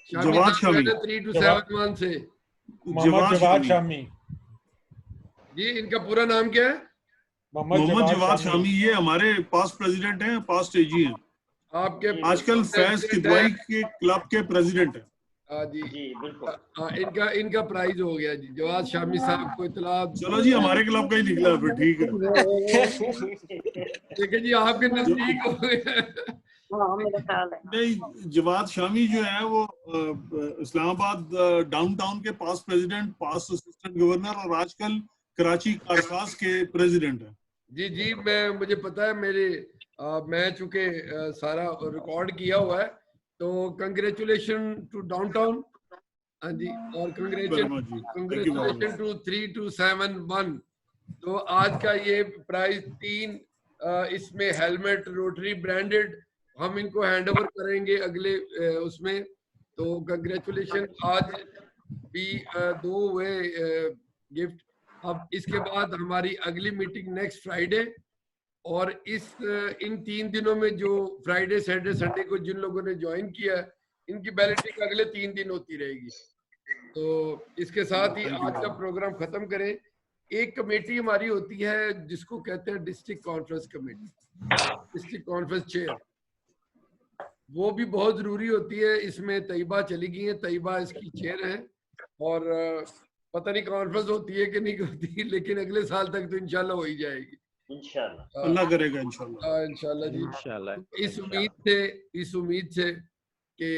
जवाद शामी 3271 से जवाद शामी जी। इनका पूरा नाम क्या है? मोहम्मद जवाद शामी। ये हमारे पास्ट प्रेसिडेंट हैं, पास्ट एजी हैं। आपके आजकल फैज किदवाई के क्लब के प्रेसिडेंट हैं। जी इनका इनका प्राइज हो गया जी। जवाद शामी साहब को इतला। चलो जी, हमारे क्लब का ही निकला फिर, ठीक है। ठीक है जी, आपके नजदीक हो गए। नहीं, जवाद शामी जो है वो इस्लामाबाद डाउनटाउन के past president, past assistant governor और आजकल कराची कारसाज के प्रेसिडेंट हैं। जी मुझे पता है। मैं चूंकि सारा रिकॉर्ड किया हुआ है तो कंग्रेचुलेशन टू डाउनटाउन। हाँ जी, और कंग्रेचुलेशन टू 3271 तो आज का ये प्राइज 3, इसमें हेलमेट रोटरी ब्रांडेड हम इनको हैंड ओवर करेंगे अगले उसमें। तो कंग्रेचुलेशन, आज भी 2 हुए गिफ्ट। अब इसके बाद हमारी अगली मीटिंग नेक्स्ट फ्राइडे, और इन 3 दिनों में जो फ्राइडे सैटरडे संडे को जिन लोगों ने ज्वाइन किया है इनकी बैलेटिंग अगले 3 दिन होती रहेगी। तो इसके साथ ही आज का प्रोग्राम खत्म करें। एक कमेटी हमारी होती है जिसको कहते हैं district conference committee, district conference chair, वो भी बहुत जरूरी होती है। इसमें तैयबा चली गई है, तैयबा इसकी चेयर है, और पता नहीं कॉन्फ्रेंस होती है कि नहीं होती, लेकिन अगले साल तक तो इंशाल्लाह हो ही जाएगी, इंशाल्लाह अल्लाह करेगा इंशाल्लाह। इंशाल्लाह जी, इंशाल्लाह। इस उम्मीद से कि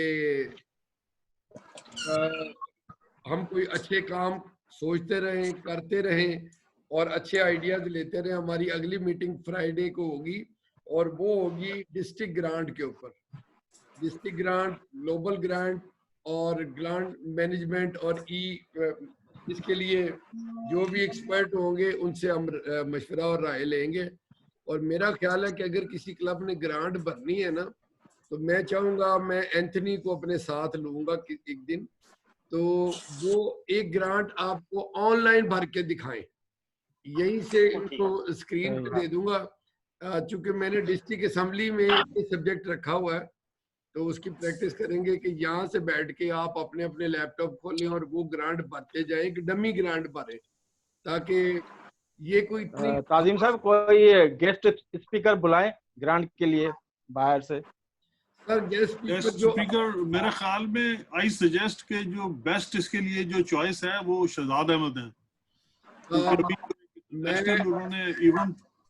हम कोई अच्छे काम सोचते रहें, करते रहें और अच्छे आइडियाज लेते रहें। हमारी अगली मीटिंग फ्राइडे को होगी, और वो होगी डिस्ट्रिक्ट ग्रांट के ऊपर, डिस्ट्रिक्ट ग्रांट, ग्लोबल ग्रांट और ग्रांट मैनेजमेंट, और इसके लिए जो भी एक्सपर्ट होंगे उनसे हम मशवरा और राय लेंगे। और मेरा ख्याल है कि अगर किसी क्लब ने ग्रांट भरनी है ना, तो मैं चाहूँगा मैं एंथनी को अपने साथ लूँगा एक दिन, तो वो एक ग्रांट आपको ऑनलाइन भर के दिखाएं, यहीं से इनको स्क्रीन पे दे दूंगा। चूंकि मैंने डिस्ट्रिक्ट असेंबली में ये सब्जेक्ट रखा हुआ है, तो उसकी प्रैक्टिस करेंगे कि यहाँ से बैठ के आप अपने अपने लैपटॉप खोलें और वो ग्रांट भरते जाएं, कि डमी ग्रांट भरें, ताकि ये कोई ताजिम साहब कोई गेस्ट स्पीकर बुलाएं ग्रांट के लिए बाहर से। सर गेस्ट स्पीकर मेरे ख्याल में आई सजेस्ट के जो बेस्ट इसके लिए जो चॉइस है वो शहजाद अहमद है।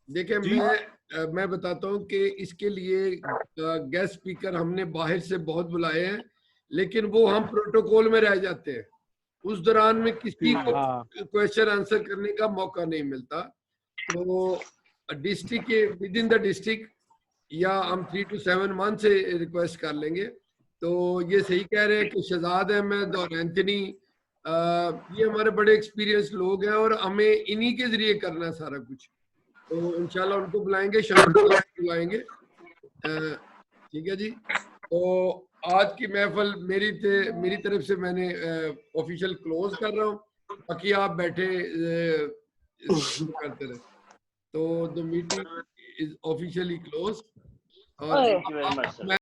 देखिए मैं बताता हूँ कि इसके लिए गेस्ट स्पीकर हमने बाहर से बहुत बुलाए हैं, लेकिन वो हम प्रोटोकॉल में रह जाते हैं, उस दौरान में किसी को क्वेश्चन आंसर करने का मौका नहीं मिलता। तो डिस्ट्रिक्ट के विद इन द डिस्ट्रिक्ट या हम 3 to 7 मंथ से रिक्वेस्ट कर लेंगे। तो ये सही कह रहे हैं कि शहजाद अहमद और एंथनी ये हमारे बड़े एक्सपीरियंस लोग हैं, और हमें इन्हीं के जरिए करना है सारा कुछ। तो इंशाल्लाह उनको बुलाएंगे, शाम को बुलाएंगे, ठीक है जी। तो आज की महफिल मेरी तरफ से मैंने ऑफिशियल क्लोज कर रहा हूँ, बाकी आप बैठे करते रहे। तो the meeting is officially close, और